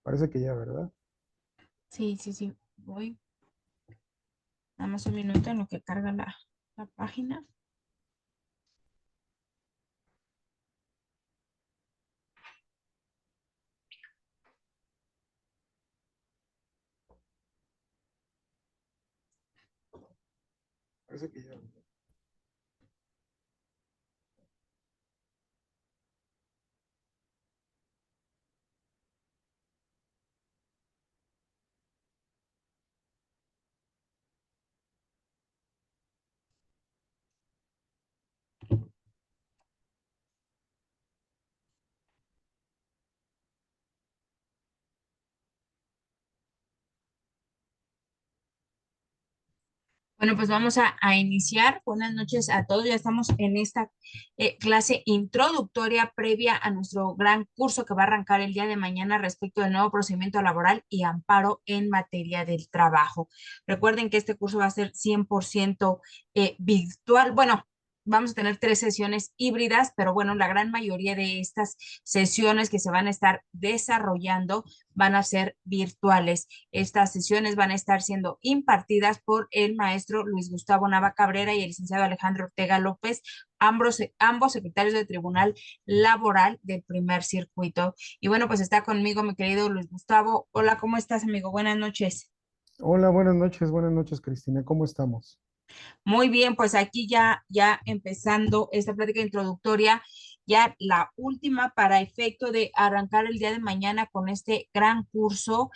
Parece que ya, ¿verdad? Sí, sí, sí. Voy. Nada más un minuto en lo que carga la página. Parece que ya, ¿verdad? Bueno, pues vamos a iniciar. Buenas noches a todos. Ya estamos en esta clase introductoria previa a nuestro gran curso que va a arrancar el día de mañana respecto del nuevo procedimiento laboral y amparo en materia del trabajo. Recuerden que este curso va a ser 100% virtual. Bueno, vamos a tener 3 sesiones híbridas, pero bueno, la gran mayoría de estas sesiones que se van a estar desarrollando van a ser virtuales. Estas sesiones van a estar siendo impartidas por el maestro Luis Gustavo Nava Cabrera y el licenciado Alejandro Ortega López, ambos secretarios del Tribunal Laboral del Primer Circuito. Y bueno, pues está conmigo mi querido Luis Gustavo. Hola, ¿cómo estás, amigo? Buenas noches. Hola, buenas noches, Cristina. ¿Cómo estamos? Muy bien, pues aquí ya empezando esta plática introductoria, ya la última para efecto de arrancar el día de mañana con este gran curso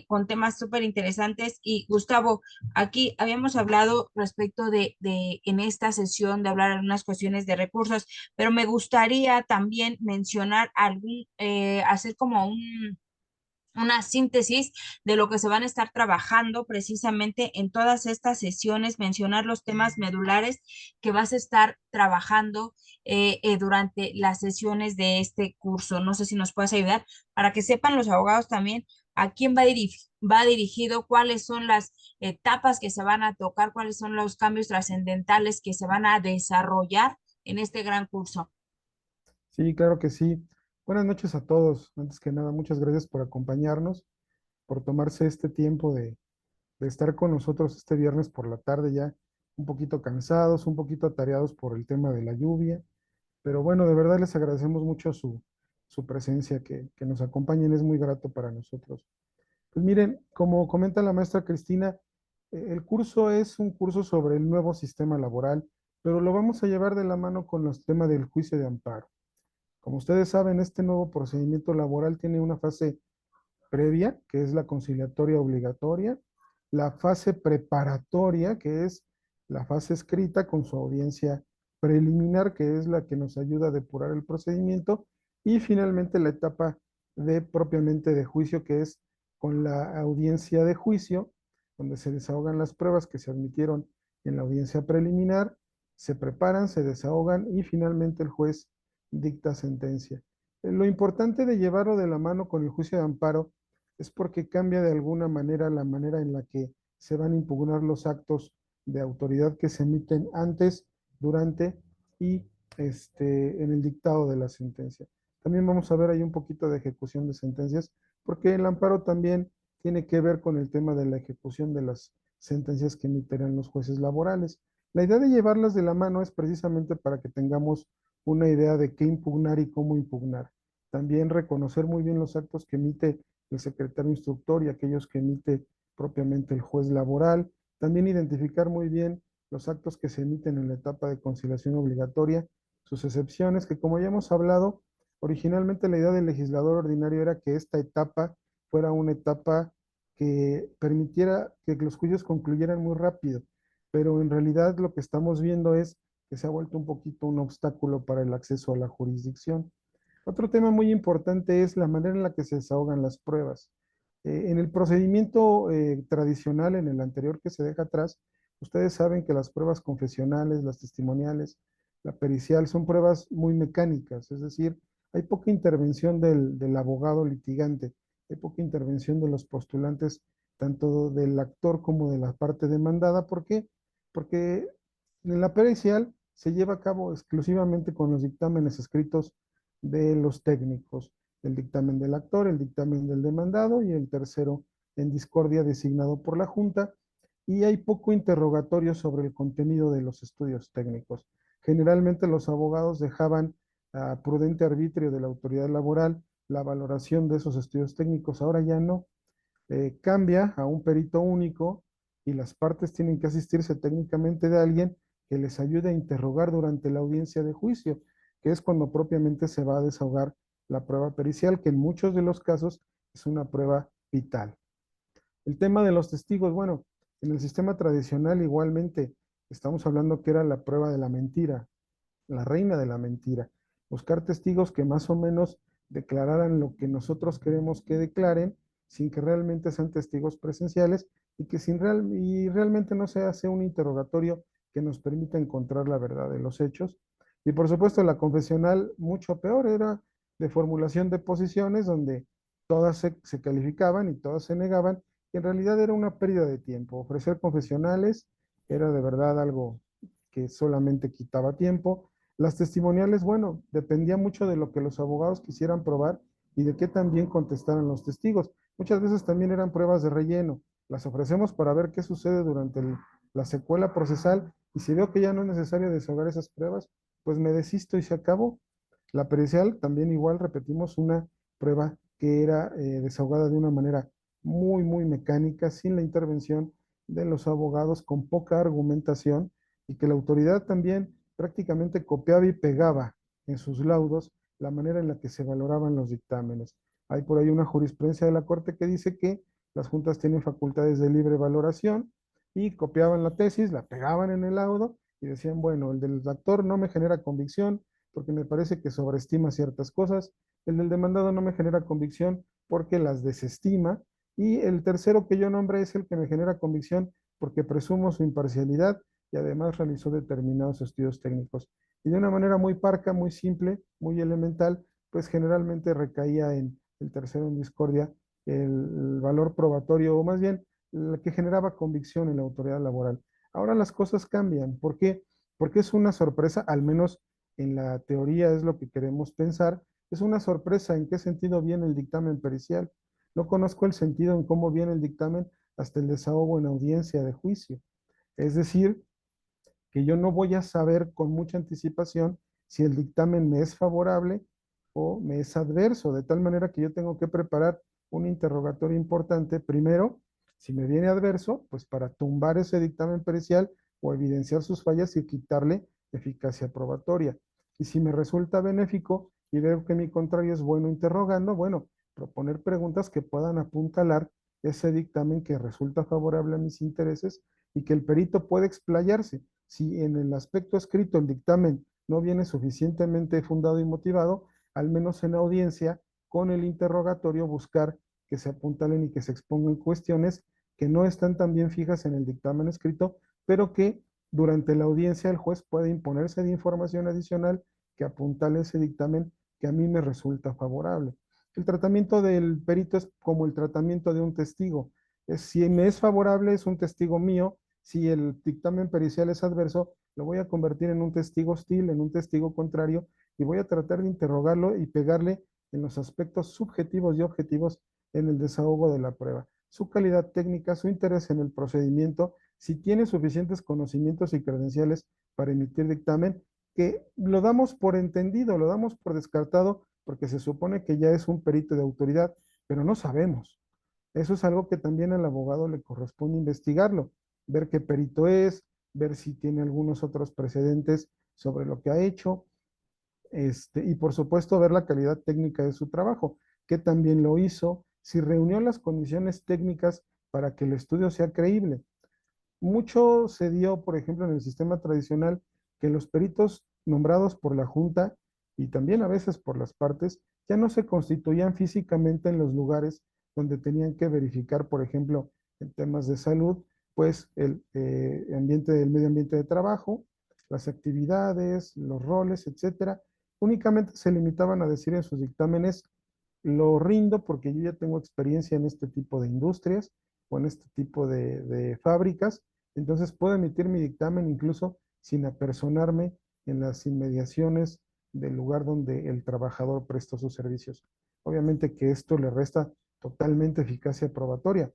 con temas súper interesantes. Y Gustavo, aquí habíamos hablado respecto de en esta sesión de hablar algunas cuestiones de recursos, pero me gustaría también mencionar hacer como una síntesis de lo que se van a estar trabajando precisamente en todas estas sesiones, mencionar los temas medulares que vas a estar trabajando durante las sesiones de este curso. No sé si nos puedes ayudar para que sepan los abogados también a quién va dirigido, cuáles son las etapas que se van a tocar, cuáles son los cambios trascendentales que se van a desarrollar en este gran curso. Sí, claro que sí. Buenas noches a todos. Antes que nada, muchas gracias por acompañarnos, por tomarse este tiempo de estar con nosotros este viernes por la tarde ya un poquito cansados, un poquito atareados por el tema de la lluvia. Pero bueno, de verdad les agradecemos mucho su presencia, que nos acompañen, es muy grato para nosotros. Pues miren, como comenta la maestra Cristina, el curso es un curso sobre el nuevo sistema laboral, pero lo vamos a llevar de la mano con los temas del juicio de amparo. Como ustedes saben, este nuevo procedimiento laboral tiene una fase previa, que es la conciliatoria obligatoria, la fase preparatoria, que es la fase escrita con su audiencia preliminar, que es la que nos ayuda a depurar el procedimiento, y finalmente la etapa de propiamente de juicio, que es con la audiencia de juicio, donde se desahogan las pruebas que se admitieron en la audiencia preliminar, se preparan, se desahogan y finalmente el juez dicta sentencia. Lo importante de llevarlo de la mano con el juicio de amparo es porque cambia de alguna manera la manera en la que se van a impugnar los actos de autoridad que se emiten antes, durante y en el dictado de la sentencia. También vamos a ver ahí un poquito de ejecución de sentencias, porque el amparo también tiene que ver con el tema de la ejecución de las sentencias que emiterán los jueces laborales. La idea de llevarlas de la mano es precisamente para que tengamos una idea de qué impugnar y cómo impugnar. También reconocer muy bien los actos que emite el secretario instructor y aquellos que emite propiamente el juez laboral. También identificar muy bien los actos que se emiten en la etapa de conciliación obligatoria, sus excepciones, que como ya hemos hablado, originalmente la idea del legislador ordinario era que esta etapa fuera una etapa que permitiera que los juicios concluyeran muy rápido, pero en realidad lo que estamos viendo es que se ha vuelto un poquito un obstáculo para el acceso a la jurisdicción. Otro tema muy importante es la manera en la que se desahogan las pruebas. En el procedimiento tradicional, en el anterior que se deja atrás, ustedes saben que las pruebas confesionales, las testimoniales, la pericial son pruebas muy mecánicas, es decir, hay poca intervención del abogado litigante, hay poca intervención de los postulantes, tanto del actor como de la parte demandada. ¿Por qué? Porque en la pericial se lleva a cabo exclusivamente con los dictámenes escritos de los técnicos. el dictamen del actor, el dictamen del demandado y el tercero en discordia designado por la Junta, y hay poco interrogatorio sobre el contenido de los estudios técnicos. Generalmente los abogados dejaban a prudente arbitrio de la autoridad laboral la valoración de esos estudios técnicos, ahora ya no. Cambia a un perito único y las partes tienen que asistirse técnicamente de alguien que les ayude a interrogar durante la audiencia de juicio, que es cuando propiamente se va a desahogar la prueba pericial, que en muchos de los casos es una prueba vital. El tema de los testigos, bueno, en el sistema tradicional igualmente estamos hablando que era la prueba de la mentira, la reina de la mentira. Buscar testigos que más o menos declararan lo que nosotros queremos que declaren, sin que realmente sean testigos presenciales y que realmente no se hace un interrogatorio que nos permita encontrar la verdad de los hechos. Y por supuesto la confesional mucho peor, era de formulación de posiciones donde todas se calificaban y todas se negaban, y en realidad era una pérdida de tiempo. Ofrecer confesionales era de verdad algo que solamente quitaba tiempo. Las testimoniales, bueno, dependía mucho de lo que los abogados quisieran probar y de qué también contestaran los testigos. Muchas veces también eran pruebas de relleno. Las ofrecemos para ver qué sucede durante la secuela procesal, y si veo que ya no es necesario desahogar esas pruebas, pues me desisto y se acabó. La pericial también igual repetimos una prueba que era desahogada de una manera muy, muy mecánica, sin la intervención de los abogados, con poca argumentación, y que la autoridad también prácticamente copiaba y pegaba en sus laudos la manera en la que se valoraban los dictámenes. Hay por ahí una jurisprudencia de la Corte que dice que las juntas tienen facultades de libre valoración, y copiaban la tesis, la pegaban en el laudo y decían, bueno, el del actor no me genera convicción porque me parece que sobreestima ciertas cosas, el del demandado no me genera convicción porque las desestima, y el tercero que yo nombré es el que me genera convicción porque presumo su imparcialidad y además realizó determinados estudios técnicos. Y de una manera muy parca, muy simple, muy elemental, pues generalmente recaía en el tercero en discordia el valor probatorio, o más bien el que generaba convicción en la autoridad laboral. Ahora las cosas cambian. ¿Por qué? Porque es una sorpresa, al menos en la teoría es lo que queremos pensar. Es una sorpresa en qué sentido viene el dictamen pericial. No conozco el sentido en cómo viene el dictamen hasta el desahogo en audiencia de juicio. Es decir, que yo no voy a saber con mucha anticipación si el dictamen me es favorable o me es adverso, de tal manera que yo tengo que preparar un interrogatorio importante primero. Si me viene adverso, pues para tumbar ese dictamen pericial o evidenciar sus fallas y quitarle eficacia probatoria. Y si me resulta benéfico y veo que mi contrario es bueno interrogando, bueno, proponer preguntas que puedan apuntalar ese dictamen que resulta favorable a mis intereses y que el perito puede explayarse. Si en el aspecto escrito el dictamen no viene suficientemente fundado y motivado, al menos en audiencia, con el interrogatorio, buscar que se apuntalen y que se expongan cuestiones que no están tan bien fijas en el dictamen escrito, pero que durante la audiencia el juez puede imponerse de información adicional que apuntale ese dictamen que a mí me resulta favorable. El tratamiento del perito es como el tratamiento de un testigo. Si me es favorable, es un testigo mío. Si el dictamen pericial es adverso, lo voy a convertir en un testigo hostil, en un testigo contrario, y voy a tratar de interrogarlo y pegarle en los aspectos subjetivos y objetivos en el desahogo de la prueba. Su calidad técnica, su interés en el procedimiento, si tiene suficientes conocimientos y credenciales para emitir dictamen, que lo damos por entendido, lo damos por descartado, porque se supone que ya es un perito de autoridad, pero no sabemos. Eso es algo que también al abogado le corresponde investigarlo, ver qué perito es, ver si tiene algunos otros precedentes sobre lo que ha hecho, y por supuesto ver la calidad técnica de su trabajo, que también lo hizo, si reunió las condiciones técnicas para que el estudio sea creíble. Mucho se dio, por ejemplo, en el sistema tradicional, que los peritos nombrados por la Junta y también a veces por las partes ya no se constituían físicamente en los lugares donde tenían que verificar, por ejemplo, en temas de salud, pues el ambiente del medio ambiente de trabajo, las actividades, los roles, etcétera. Únicamente se limitaban a decir en sus dictámenes: lo rindo porque yo ya tengo experiencia en este tipo de industrias o en este tipo de fábricas, entonces puedo emitir mi dictamen incluso sin apersonarme en las inmediaciones del lugar donde el trabajador prestó sus servicios. Obviamente que esto le resta totalmente eficacia probatoria.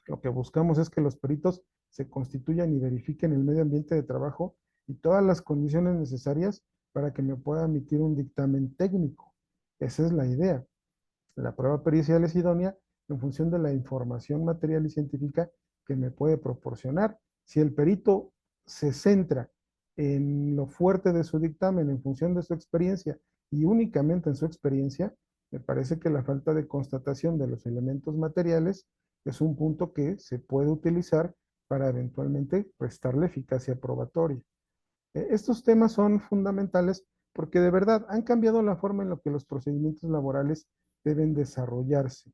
Lo que buscamos es que los peritos se constituyan y verifiquen el medio ambiente de trabajo y todas las condiciones necesarias para que me pueda emitir un dictamen técnico. Esa es la idea. La prueba pericial es idónea en función de la información material y científica que me puede proporcionar. Si el perito se centra en lo fuerte de su dictamen en función de su experiencia y únicamente en su experiencia, me parece que la falta de constatación de los elementos materiales es un punto que se puede utilizar para eventualmente prestarle eficacia probatoria. Estos temas son fundamentales porque de verdad han cambiado la forma en la que los procedimientos laborales deben desarrollarse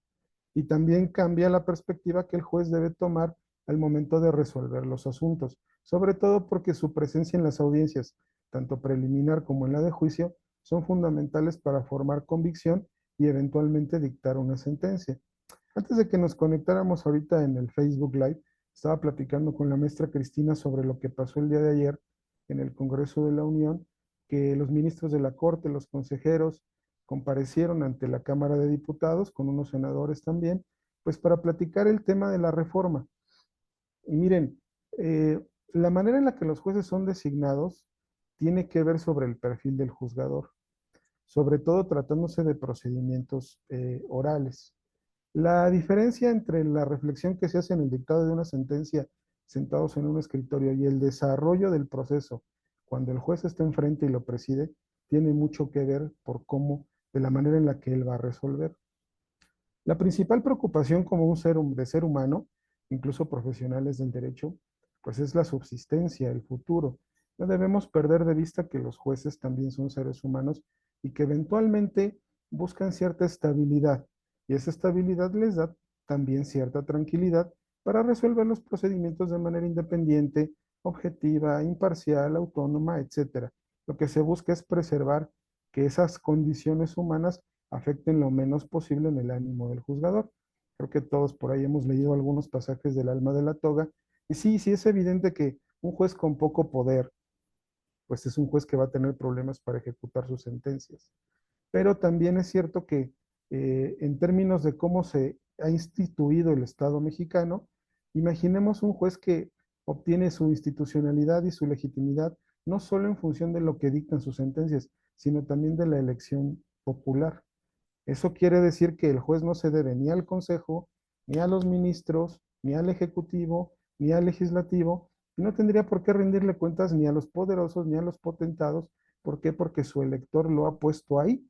y también cambia la perspectiva que el juez debe tomar al momento de resolver los asuntos, sobre todo porque su presencia en las audiencias, tanto preliminar como en la de juicio, son fundamentales para formar convicción y eventualmente dictar una sentencia. Antes de que nos conectáramos ahorita en el Facebook Live, estaba platicando con la maestra Cristina sobre lo que pasó el día de ayer en el Congreso de la Unión, que los ministros de la Corte, los consejeros, comparecieron ante la Cámara de Diputados, con unos senadores también, pues para platicar el tema de la reforma. Y miren, la manera en la que los jueces son designados tiene que ver sobre el perfil del juzgador, sobre todo tratándose de procedimientos orales. La diferencia entre la reflexión que se hace en el dictado de una sentencia sentados en un escritorio y el desarrollo del proceso cuando el juez está enfrente y lo preside, tiene mucho que ver por cómo, de la manera en la que él va a resolver. La principal preocupación como un de ser humano, incluso profesionales del derecho, pues es la subsistencia, el futuro. No debemos perder de vista que los jueces también son seres humanos y que eventualmente buscan cierta estabilidad y esa estabilidad les da también cierta tranquilidad para resolver los procedimientos de manera independiente, objetiva, imparcial, autónoma, etcétera. Lo que se busca es preservar que esas condiciones humanas afecten lo menos posible en el ánimo del juzgador. Creo que todos por ahí hemos leído algunos pasajes del alma de la toga. Y sí, sí es evidente que un juez con poco poder, pues es un juez que va a tener problemas para ejecutar sus sentencias. Pero también es cierto que en términos de cómo se ha instituido el Estado mexicano, imaginemos un juez que obtiene su institucionalidad y su legitimidad no solo en función de lo que dictan sus sentencias, sino también de la elección popular. Eso quiere decir que el juez no se debe ni al Consejo, ni a los ministros, ni al Ejecutivo, ni al Legislativo, y no tendría por qué rendirle cuentas ni a los poderosos, ni a los potentados. ¿Por qué? Porque su elector lo ha puesto ahí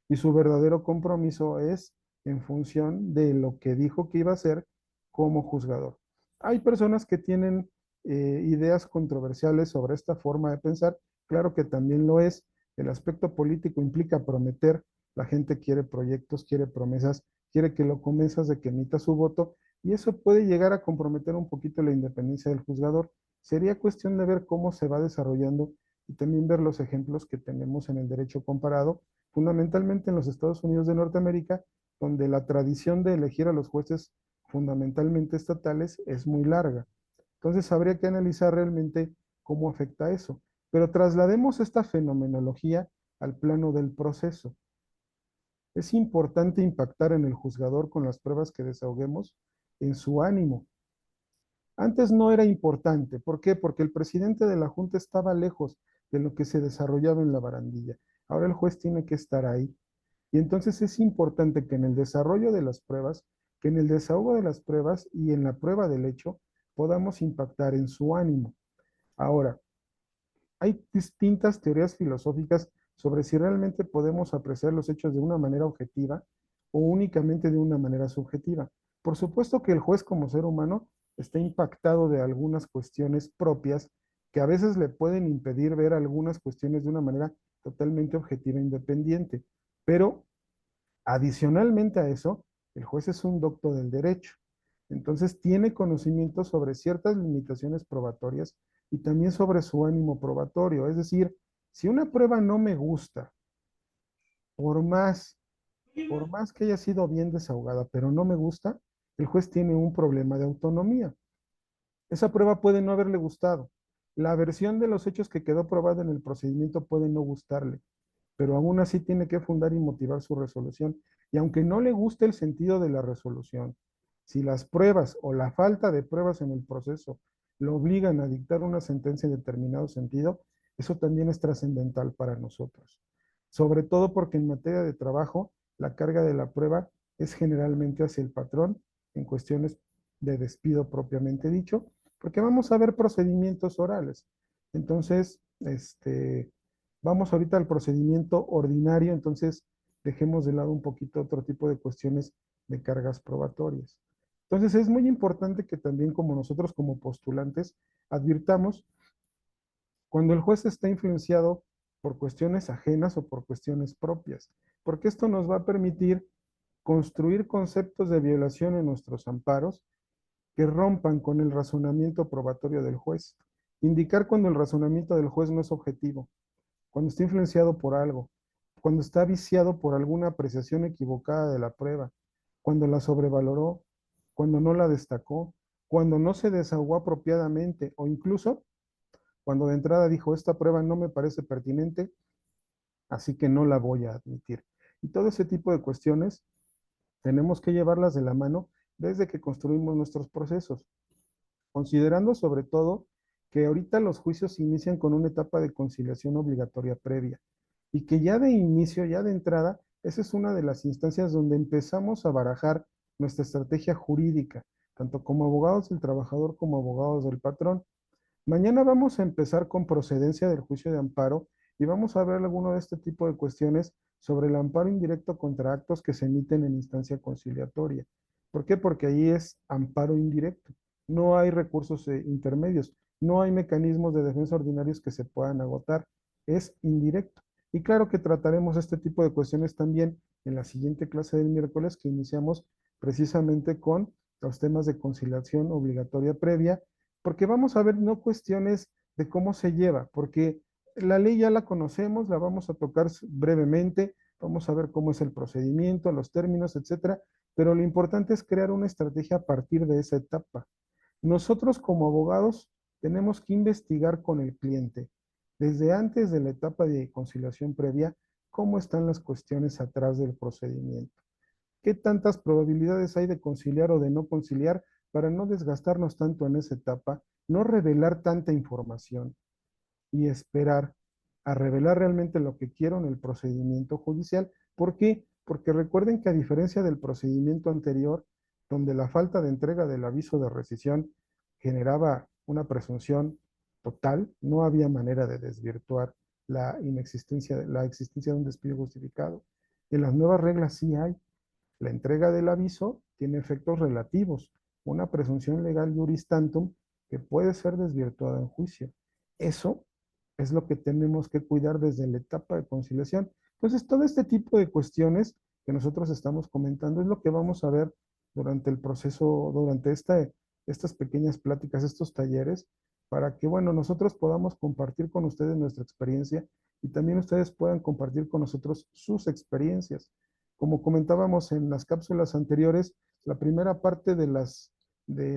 y su verdadero compromiso es en función de lo que dijo que iba a hacer como juzgador. Hay personas que tienen ideas controversiales sobre esta forma de pensar, claro que también lo es. El aspecto político implica prometer, la gente quiere proyectos, quiere promesas, quiere que lo convenzas de que emita su voto y eso puede llegar a comprometer un poquito la independencia del juzgador. Sería cuestión de ver cómo se va desarrollando y también ver los ejemplos que tenemos en el derecho comparado, fundamentalmente en los Estados Unidos de Norteamérica, donde la tradición de elegir a los jueces fundamentalmente estatales es muy larga. Entonces habría que analizar realmente cómo afecta eso. Pero traslademos esta fenomenología al plano del proceso. Es importante impactar en el juzgador con las pruebas que desahoguemos en su ánimo. Antes no era importante. ¿Por qué? Porque el presidente de la Junta estaba lejos de lo que se desarrollaba en la barandilla. Ahora el juez tiene que estar ahí. Y entonces es importante que en el desarrollo de las pruebas, que en el desahogo de las pruebas y en la prueba del hecho podamos impactar en su ánimo. Ahora, hay distintas teorías filosóficas sobre si realmente podemos apreciar los hechos de una manera objetiva o únicamente de una manera subjetiva. Por supuesto que el juez como ser humano está impactado de algunas cuestiones propias que a veces le pueden impedir ver algunas cuestiones de una manera totalmente objetiva e independiente. Pero adicionalmente a eso, el juez es un doctor del derecho. Entonces tiene conocimiento sobre ciertas limitaciones probatorias y también sobre su ánimo probatorio. Es decir, si una prueba no me gusta, por más, por más que haya sido bien desahogada, pero no me gusta, el juez tiene un problema de autonomía. Esa prueba puede no haberle gustado. La versión de los hechos que quedó probada en el procedimiento puede no gustarle, pero aún así tiene que fundar y motivar su resolución. Y aunque no le guste el sentido de la resolución, si las pruebas o la falta de pruebas en el proceso lo obligan a dictar una sentencia en determinado sentido, eso también es trascendental para nosotros. Sobre todo porque en materia de trabajo, la carga de la prueba es generalmente hacia el patrón en cuestiones de despido propiamente dicho, porque vamos a ver procedimientos orales. Entonces, vamos ahorita al procedimiento ordinario, entonces dejemos de lado un poquito otro tipo de cuestiones de cargas probatorias. Entonces es muy importante que también como nosotros como postulantes advirtamos cuando el juez está influenciado por cuestiones ajenas o por cuestiones propias, porque esto nos va a permitir construir conceptos de violación en nuestros amparos que rompan con el razonamiento probatorio del juez. Indicar cuando el razonamiento del juez no es objetivo, cuando está influenciado por algo, cuando está viciado por alguna apreciación equivocada de la prueba, cuando la sobrevaloró, cuando no la destacó, cuando no se desahogó apropiadamente o incluso cuando de entrada dijo, esta prueba no me parece pertinente, así que no la voy a admitir. Y todo ese tipo de cuestiones tenemos que llevarlas de la mano desde que construimos nuestros procesos, considerando sobre todo que ahorita los juicios inician con una etapa de conciliación obligatoria previa y que ya de inicio, ya de entrada, esa es una de las instancias donde empezamos a barajar nuestra estrategia jurídica, tanto como abogados del trabajador como abogados del patrón. Mañana vamos a empezar con procedencia del juicio de amparo y vamos a ver alguno de este tipo de cuestiones sobre el amparo indirecto contra actos que se emiten en instancia conciliatoria. ¿Por qué? Porque ahí es amparo indirecto. No hay recursos intermedios, no hay mecanismos de defensa ordinarios que se puedan agotar. Es indirecto. Y claro que trataremos este tipo de cuestiones también en la siguiente clase del miércoles que iniciamos precisamente con los temas de conciliación obligatoria previa porque vamos a ver no cuestiones de cómo se lleva, porque la ley ya la conocemos, la vamos a tocar brevemente, vamos a ver cómo es el procedimiento, los términos, etcétera, pero lo importante es crear una estrategia a partir de esa etapa. Nosotros como abogados tenemos que investigar con el cliente, desde antes de la etapa de conciliación previa, cómo están las cuestiones atrás del procedimiento. ¿Qué tantas probabilidades hay de conciliar o de no conciliar para no desgastarnos tanto en esa etapa, no revelar tanta información y esperar a revelar realmente lo que quiero en el procedimiento judicial? ¿Por qué? Porque recuerden que a diferencia del procedimiento anterior, donde la falta de entrega del aviso de rescisión generaba una presunción total, no había manera de desvirtuar la existencia de un despido justificado. En las nuevas reglas sí hay. La entrega del aviso tiene efectos relativos, una presunción legal juris tantum que puede ser desvirtuada en juicio. Eso es lo que tenemos que cuidar desde la etapa de conciliación. Entonces, todo este tipo de cuestiones que nosotros estamos comentando es lo que vamos a ver durante el proceso, durante estas pequeñas pláticas, estos talleres, para que, bueno, nosotros podamos compartir con ustedes nuestra experiencia y también ustedes puedan compartir con nosotros sus experiencias. Como comentábamos en las cápsulas anteriores, la primera parte de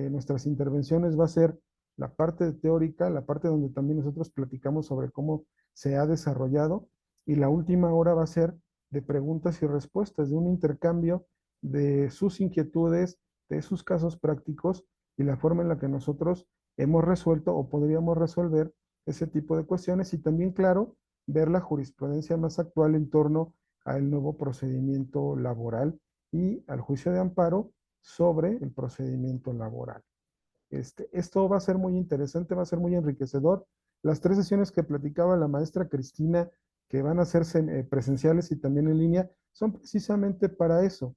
nuestras intervenciones va a ser la parte teórica, la parte donde también nosotros platicamos sobre cómo se ha desarrollado, y la última hora va a ser de preguntas y respuestas, de un intercambio de sus inquietudes, de sus casos prácticos y la forma en la que nosotros hemos resuelto o podríamos resolver ese tipo de cuestiones y también, claro, ver la jurisprudencia más actual en torno al nuevo procedimiento laboral y al juicio de amparo sobre el procedimiento laboral. Esto va a ser muy interesante, va a ser muy enriquecedor. Las 3 sesiones que platicaba la maestra Cristina, que van a hacerse presenciales y también en línea, son precisamente para eso.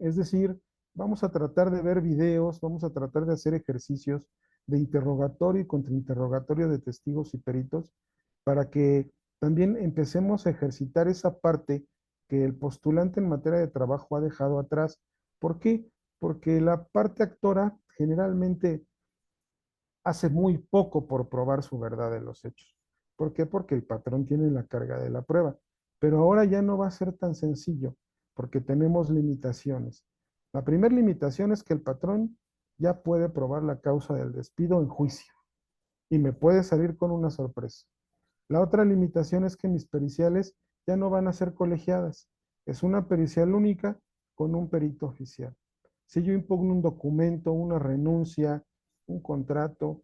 Es decir, vamos a tratar de ver videos, vamos a tratar de hacer ejercicios de interrogatorio y contrainterrogatorio de testigos y peritos para que también empecemos a ejercitar esa parte que el postulante en materia de trabajo ha dejado atrás. ¿Por qué? Porque la parte actora generalmente hace muy poco por probar su verdad de los hechos. ¿Por qué? Porque el patrón tiene la carga de la prueba. Pero ahora ya no va a ser tan sencillo, porque tenemos limitaciones. La primera limitación es que el patrón ya puede probar la causa del despido en juicio y me puede salir con una sorpresa. La otra limitación es que mis periciales ya no van a ser colegiadas. Es una pericial única con un perito oficial. Si yo impugno un documento, una renuncia, un contrato,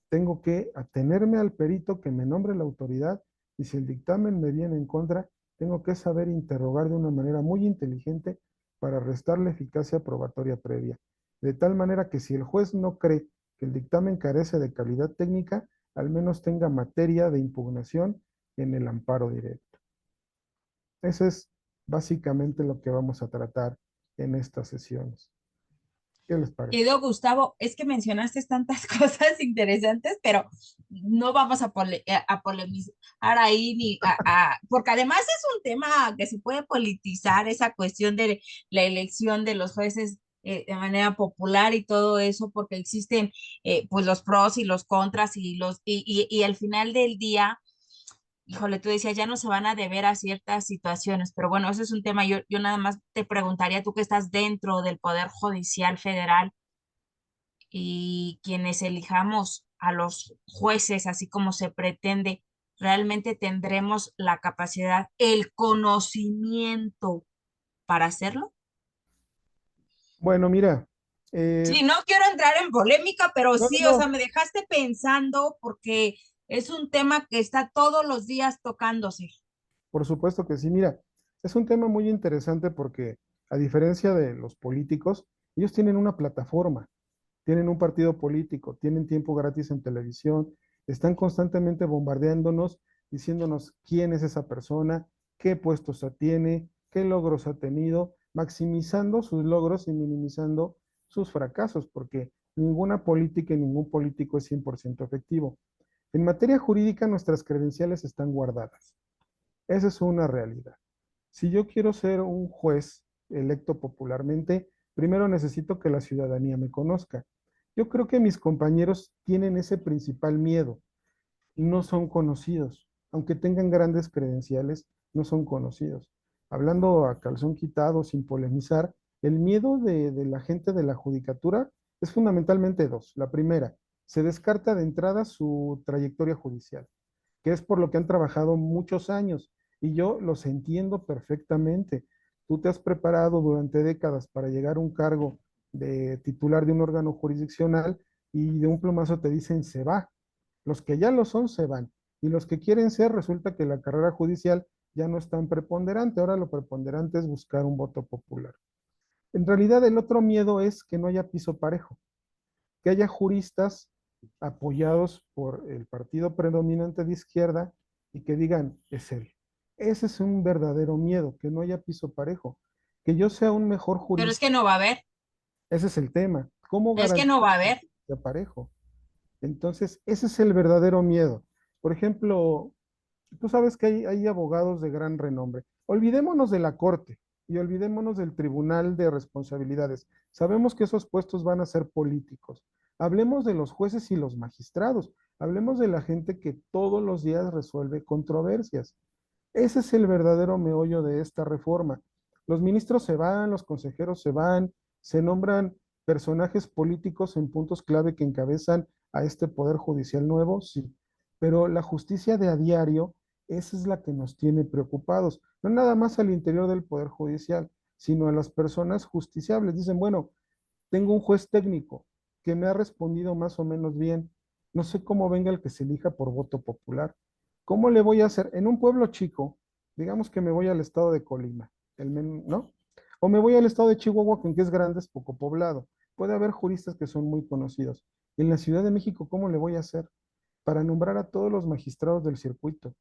tengo que atenerme al perito que me nombre la autoridad y si el dictamen me viene en contra, tengo que saber interrogar de una manera muy inteligente para restar la eficacia probatoria previa. De tal manera que si el juez no cree que el dictamen carece de calidad técnica, al menos tenga materia de impugnación en el amparo directo. Eso es básicamente lo que vamos a tratar en estas sesiones. ¿Qué les parece? Querido Gustavo, es que mencionaste tantas cosas interesantes, pero no vamos a polemizar ahí porque además es un tema que se puede politizar, esa cuestión de la elección de los jueces de manera popular y todo eso, porque existen pues los pros y los contras y al final del día, híjole, tú decías, ya no se van a deber a ciertas situaciones, pero bueno, eso es un tema. Yo nada más te preguntaría, tú que estás dentro del Poder Judicial Federal y quienes elijamos a los jueces, así como se pretende, realmente tendremos la capacidad, el conocimiento para hacerlo. Bueno, mira, Sí, no quiero entrar en polémica, pero no, no, sí, o sea, no, me dejaste pensando porque es un tema que está todos los días tocándose. por supuesto que sí. Mira, es un tema muy interesante porque a diferencia de los políticos, ellos tienen una plataforma, tienen un partido político, tienen tiempo gratis en televisión, están constantemente bombardeándonos, diciéndonos quién es esa persona, qué puestos tiene, qué logros ha tenido, maximizando sus logros y minimizando sus fracasos, porque ninguna política y ningún político es 100% efectivo. En materia jurídica, nuestras credenciales están guardadas. Esa es una realidad. Si yo quiero ser un juez electo popularmente, primero necesito que la ciudadanía me conozca. Yo creo que mis compañeros tienen ese principal miedo. No son conocidos. Aunque tengan grandes credenciales, no son conocidos. Hablando a calzón quitado, sin polemizar, el miedo de la gente de la judicatura es fundamentalmente dos. La primera, se descarta de entrada su trayectoria judicial, que es por lo que han trabajado muchos años, y yo los entiendo perfectamente. Tú te has preparado durante décadas para llegar a un cargo de titular de un órgano jurisdiccional y de un plumazo te dicen se va. Los que ya lo son se van y los que quieren ser resulta que la carrera judicial ya no es tan preponderante, ahora lo preponderante es buscar un voto popular. En realidad el otro miedo es que no haya piso parejo, que haya juristas apoyados por el partido predominante de izquierda y que digan, es él. Ese es un verdadero miedo, que no haya piso parejo, que yo sea un mejor Pero es jurista. que no va a haber, Ese es el tema. ¿Cómo es que no garantizo va a que haber. sea parejo? Entonces, ese es el verdadero miedo. Por ejemplo, tú sabes que hay abogados de gran renombre. Olvidémonos de la corte y olvidémonos del tribunal de responsabilidades. Sabemos que esos puestos van a ser políticos. Hablemos de los jueces y los magistrados. Hablemos de la gente que todos los días resuelve controversias. Ese es el verdadero meollo de esta reforma. Los ministros se van, los consejeros se van, se nombran personajes políticos en puntos clave que encabezan a este poder judicial nuevo, sí, pero la justicia de a diario, esa es la que nos tiene preocupados, no nada más al interior del poder judicial, sino a las personas justiciables. Dicen, bueno, tengo un juez técnico que me ha respondido más o menos bien. No sé cómo venga el que se elija por voto popular. ¿Cómo le voy a hacer? En un pueblo chico, digamos que me voy al estado de Colima, ¿no? O me voy al estado de Chihuahua, que aunque es grande, es poco poblado. Puede haber juristas que son muy conocidos. En la Ciudad de México, ¿cómo le voy a hacer para nombrar a todos los magistrados del circuito?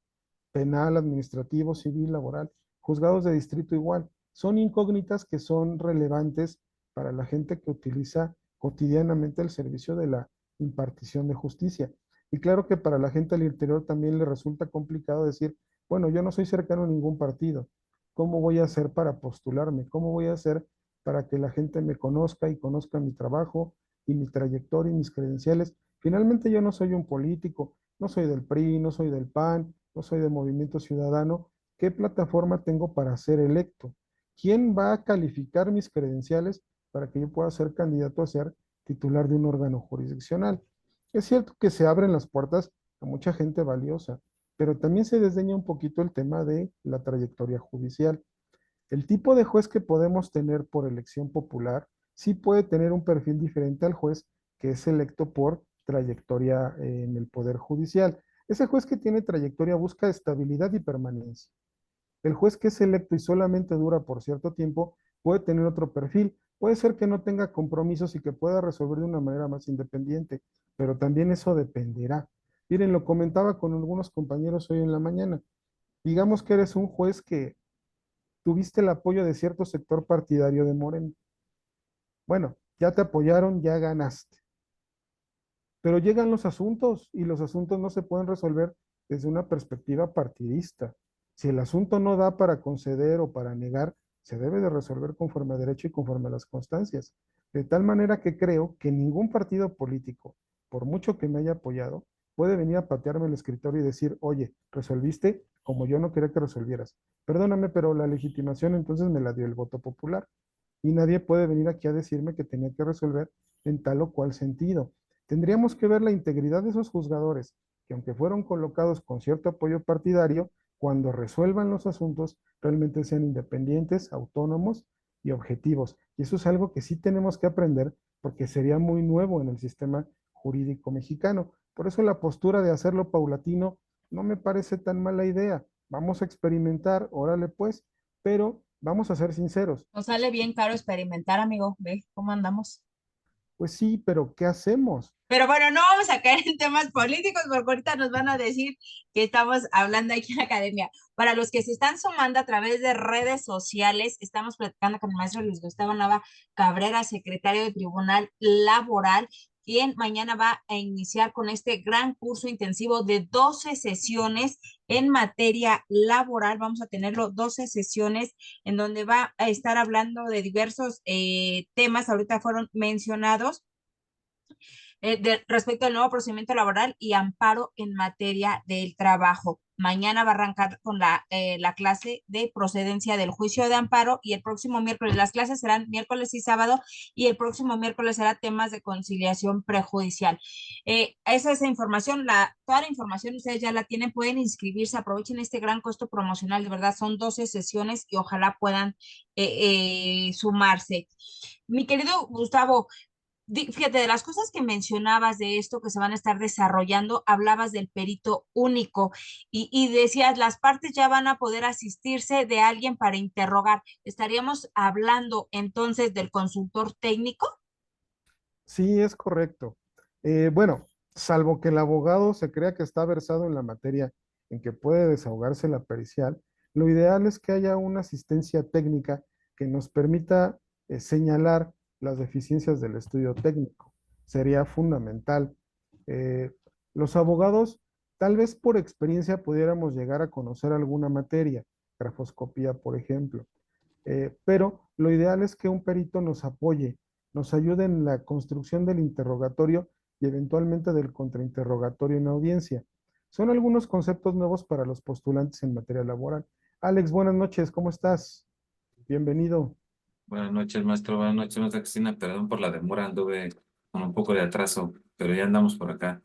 Penal, administrativo, civil, laboral, juzgados de distrito igual. Son incógnitas que son relevantes para la gente que utiliza cotidianamente el servicio de la impartición de justicia. Y claro que para la gente al interior también le resulta complicado decir, bueno, yo no soy cercano a ningún partido. ¿Cómo voy a hacer para postularme? ¿Cómo voy a hacer para que la gente me conozca y conozca mi trabajo y mi trayectoria y mis credenciales? Finalmente yo no soy un político, no soy del PRI, no soy del PAN, no soy de Movimiento Ciudadano. ¿Qué plataforma tengo para ser electo? ¿Quién va a calificar mis credenciales para que yo pueda ser candidato a ser titular de un órgano jurisdiccional? Es cierto que se abren las puertas a mucha gente valiosa, pero también se desdeña un poquito el tema de la trayectoria judicial. El tipo de juez que podemos tener por elección popular sí puede tener un perfil diferente al juez que es electo por trayectoria en el Poder Judicial. Ese juez que tiene trayectoria busca estabilidad y permanencia. El juez que es electo y solamente dura por cierto tiempo puede tener otro perfil. Puede ser que no tenga compromisos y que pueda resolver de una manera más independiente, pero también eso dependerá. Miren, lo comentaba con algunos compañeros hoy en la mañana. Digamos que eres un juez que tuviste el apoyo de cierto sector partidario de Morena. Bueno, ya te apoyaron, ya ganaste. Pero llegan los asuntos y los asuntos no se pueden resolver desde una perspectiva partidista. Si el asunto no da para conceder o para negar, se debe de resolver conforme a derecho y conforme a las constancias. De tal manera que creo que ningún partido político, por mucho que me haya apoyado, puede venir a patearme el escritorio y decir, oye, resolviste como yo no quería que resolvieras. Perdóname, pero la legitimación entonces me la dio el voto popular. Y nadie puede venir aquí a decirme que tenía que resolver en tal o cual sentido. Tendríamos que ver la integridad de esos juzgadores, que aunque fueron colocados con cierto apoyo partidario, cuando resuelvan los asuntos, realmente sean independientes, autónomos y objetivos. Y eso es algo que sí tenemos que aprender porque sería muy nuevo en el sistema jurídico mexicano. Por eso la postura de hacerlo paulatino no me parece tan mala idea. Vamos a experimentar, órale pues, pero vamos a ser sinceros. Nos sale bien caro experimentar, amigo. Ve cómo andamos. Pues sí, pero ¿qué hacemos? Pero bueno, no vamos a caer en temas políticos porque ahorita nos van a decir que estamos hablando aquí en la academia. Para los que se están sumando a través de redes sociales, estamos platicando con el maestro Luis Gustavo Nava Cabrera, secretario del Tribunal Laboral, quien mañana va a iniciar con este gran curso intensivo de 12 sesiones en materia laboral. Vamos a tenerlo 12 sesiones en donde va a estar hablando de diversos temas, ahorita fueron mencionados respecto al nuevo procedimiento laboral y amparo en materia del trabajo. Mañana va a arrancar con la clase de procedencia del juicio de amparo y el próximo miércoles, las clases serán miércoles y sábado y el próximo miércoles será temas de conciliación prejudicial. Esa es la información, toda la información ustedes ya la tienen, pueden inscribirse, aprovechen este gran costo promocional, de verdad son 12 sesiones y ojalá puedan sumarse. Mi querido Gustavo, fíjate, de las cosas que mencionabas de esto que se van a estar desarrollando, hablabas del perito único y decías, las partes ya van a poder asistirse de alguien para interrogar. ¿Estaríamos hablando entonces del consultor técnico? Sí, es correcto. Bueno, salvo que el abogado se crea que está versado en la materia en que puede desahogarse la pericial, lo ideal es que haya una asistencia técnica que nos permita señalar las deficiencias del estudio técnico. Sería fundamental. Eh, los abogados, tal vez por experiencia, pudiéramos llegar a conocer alguna materia, grafoscopía, por ejemplo, pero lo ideal es que un perito nos apoye, nos ayude en la construcción del interrogatorio y eventualmente del contrainterrogatorio en audiencia. Son algunos conceptos nuevos para los postulantes en materia laboral. Alex, buenas noches, ¿cómo estás? Bienvenido. Buenas noches, maestro. Buenas noches, maestra Cristina. Perdón por la demora, anduve con un poco de atraso, pero ya andamos por acá.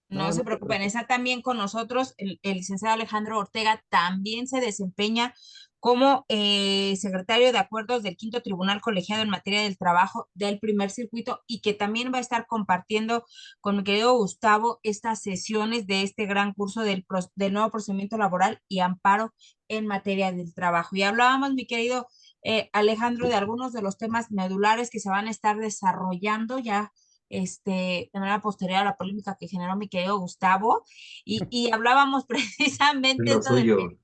No No, se no te preocupen, preocupes. está también con nosotros el licenciado Alejandro Ortega, también se desempeña como secretario de acuerdos del Quinto Tribunal Colegiado en materia del trabajo del primer circuito y que también va a estar compartiendo con mi querido Gustavo estas sesiones de este gran curso del nuevo procedimiento laboral y amparo en materia del trabajo. Y hablábamos, mi querido Alejandro, de algunos de los temas medulares que se van a estar desarrollando ya de manera posterior a la polémica que generó mi querido Gustavo, y hablábamos Es precisamente lo esto del suyo. perito,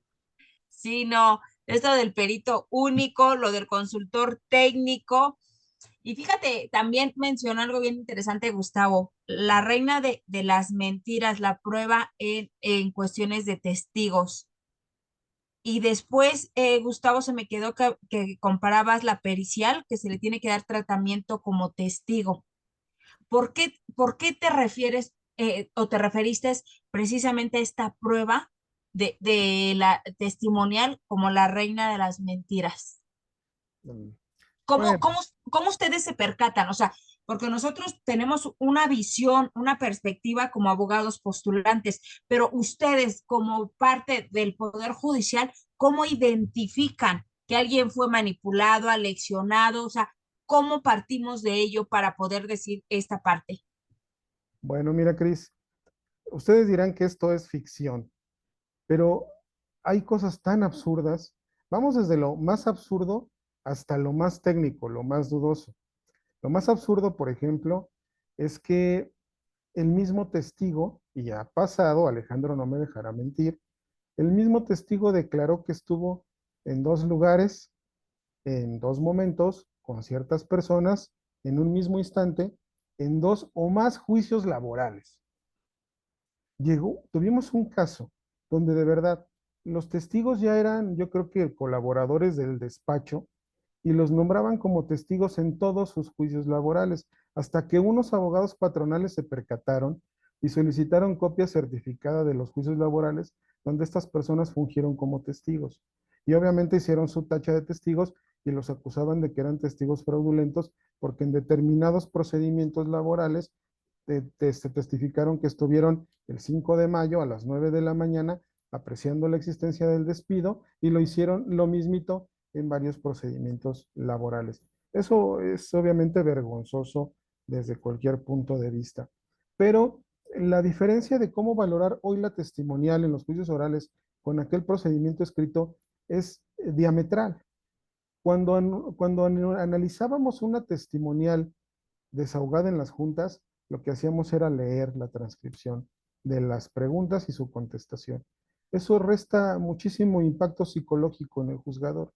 sí, no, esto del perito único, lo del consultor técnico, y fíjate, también mencionó algo bien interesante, Gustavo, la reina de las mentiras, la prueba en cuestiones de testigos. Y después, Gustavo, se me quedó que comparabas la pericial, que se le tiene que dar tratamiento como testigo. ¿Por qué te refieres o te referiste precisamente a esta prueba de la testimonial como la reina de las mentiras? Mm, ¿Cómo, Bueno, cómo, cómo ustedes se percatan? O sea, porque nosotros tenemos una visión, una perspectiva como abogados postulantes, pero ustedes como parte del Poder Judicial, ¿cómo identifican que alguien fue manipulado, aleccionado, o sea, ¿cómo partimos de ello para poder decir esta parte? Bueno, mira, Cris, ustedes dirán que esto es ficción, pero hay cosas tan absurdas. Vamos desde lo más absurdo hasta lo más técnico, lo más dudoso. Lo más absurdo, por ejemplo, es que el mismo testigo, y ha pasado, Alejandro no me dejará mentir, el mismo testigo declaró que estuvo en dos lugares, en dos momentos, con ciertas personas, en un mismo instante, en dos o más juicios laborales. Tuvimos un caso donde de verdad los testigos ya eran, yo creo que colaboradores del despacho, y los nombraban como testigos en todos sus juicios laborales, hasta que unos abogados patronales se percataron y solicitaron copia certificada de los juicios laborales donde estas personas fungieron como testigos. Y obviamente hicieron su tacha de testigos y los acusaban de que eran testigos fraudulentos porque en determinados procedimientos laborales se testificaron que estuvieron el 5 de mayo a las 9 de la mañana apreciando la existencia del despido y lo hicieron lo mismito en varios procedimientos laborales. Eso es obviamente vergonzoso desde cualquier punto de vista. Pero la diferencia de cómo valorar hoy la testimonial en los juicios orales con aquel procedimiento escrito es diametral. Cuando analizábamos una testimonial desahogada en las juntas, lo que hacíamos era leer la transcripción de las preguntas y su contestación. Eso resta muchísimo impacto psicológico en el juzgador.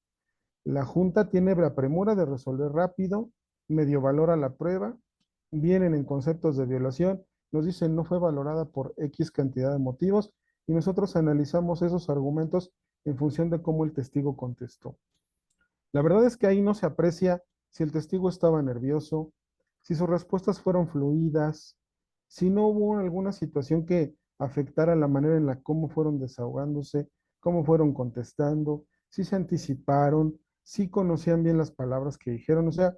La junta tiene la premura de resolver rápido, medio valora la prueba, vienen en conceptos de violación, nos dicen no fue valorada por X cantidad de motivos y nosotros analizamos esos argumentos en función de cómo el testigo contestó. La verdad es que ahí no se aprecia si el testigo estaba nervioso, si sus respuestas fueron fluidas, si no hubo alguna situación que afectara la manera en la cómo fueron desahogándose, cómo fueron contestando, si se anticiparon, si conocían bien las palabras que dijeron. O sea,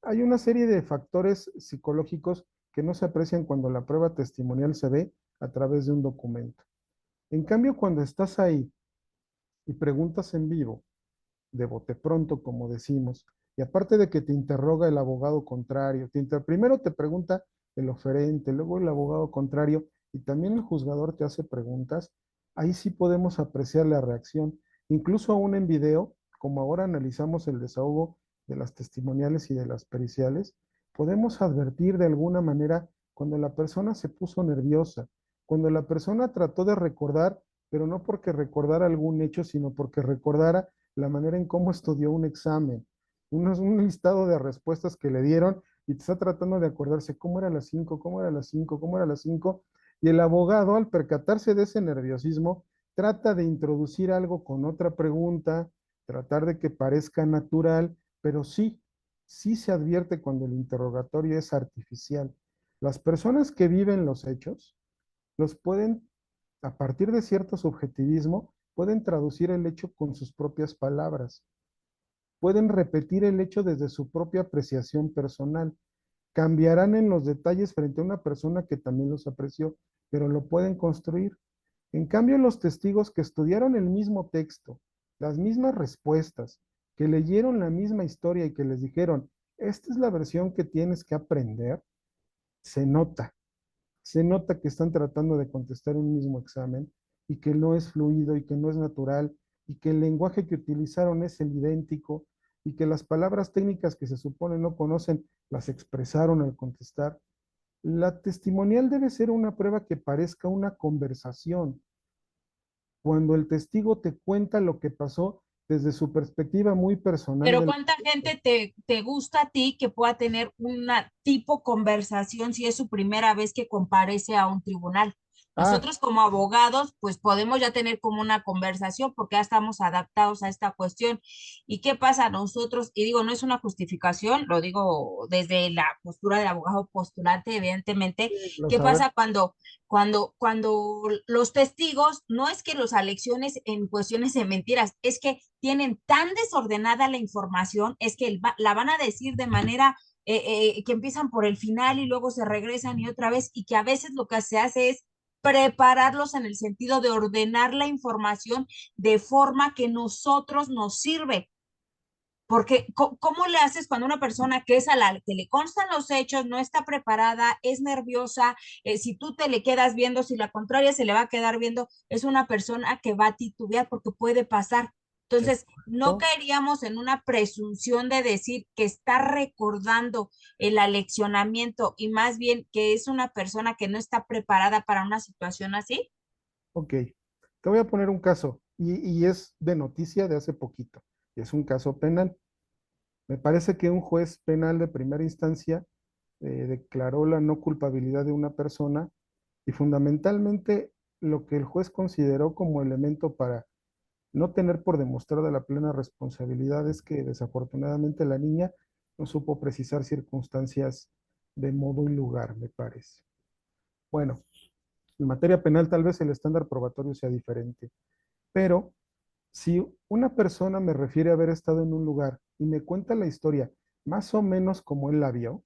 hay una serie de factores psicológicos que no se aprecian cuando la prueba testimonial se ve a través de un documento. En cambio, cuando estás ahí y preguntas en vivo, de bote pronto, como decimos, y aparte de que te interroga el abogado contrario, primero te pregunta el oferente, luego el abogado contrario, y también el juzgador te hace preguntas, ahí sí podemos apreciar la reacción, incluso aún en video, como ahora analizamos el desahogo de las testimoniales y de las periciales, podemos advertir de alguna manera cuando la persona se puso nerviosa, cuando la persona trató de recordar, pero no porque recordara algún hecho, sino porque recordara la manera en cómo estudió un examen, un listado de respuestas que le dieron y te está tratando de acordarse cómo era las 5, cómo era las 5, cómo era las 5. Y el abogado, al percatarse de ese nerviosismo, trata de introducir algo con otra pregunta, tratar de que parezca natural, pero sí se advierte cuando el interrogatorio es artificial. Las personas que viven los hechos los pueden, a partir de cierto subjetivismo, pueden traducir el hecho con sus propias palabras, pueden repetir el hecho desde su propia apreciación personal, cambiarán en los detalles frente a una persona que también los apreció, pero lo pueden construir. En cambio, los testigos que estudiaron el mismo texto, las mismas respuestas, que leyeron la misma historia y que les dijeron, esta es la versión que tienes que aprender, se nota, se nota que están tratando de contestar un mismo examen y que no es fluido y que no es natural y que el lenguaje que utilizaron es el idéntico y que las palabras técnicas que se supone no conocen las expresaron al contestar. La testimonial debe ser una prueba que parezca una conversación. Cuando el testigo te cuenta lo que pasó desde su perspectiva muy personal Pero del ¿cuánta gente te gusta a ti que pueda tener una tipo conversación si es su primera vez que comparece a un tribunal? Ah, Nosotros como abogados, pues podemos ya tener como una conversación porque ya estamos adaptados a esta cuestión. ¿Y qué pasa nosotros? Y digo, no es una justificación, lo digo desde la postura del abogado postulante, evidentemente. lo ¿Qué saben. pasa cuando los testigos, no es que los alecciones en cuestiones de mentiras, es que tienen tan desordenada la información, es que la van a decir de manera que empiezan por el final y luego se regresan y otra vez, y que a veces lo que se hace es prepararlos en el sentido de ordenar la información de forma que nosotros nos sirve Porque, ¿cómo le haces cuando una persona que es a la que le constan los hechos, no está preparada, es nerviosa? Si tú te le quedas viendo, si la contraria se le va a quedar viendo, es una persona que va a titubear porque puede pasar. Entonces, no ¿no? caeríamos en una presunción de decir que está recordando el aleccionamiento y más bien que es una persona que no está preparada para una situación así. Ok, te voy a poner un caso y es de noticia de hace poquito. Es un caso penal. Me parece que un juez penal de primera instancia declaró la no culpabilidad de una persona y fundamentalmente lo que el juez consideró como elemento para no tener por demostrada la plena responsabilidad es que desafortunadamente la niña no supo precisar circunstancias de modo y lugar, me parece. Bueno, en materia penal tal vez el estándar probatorio sea diferente, pero si una persona me refiere a haber estado en un lugar y me cuenta la historia más o menos como él la vio,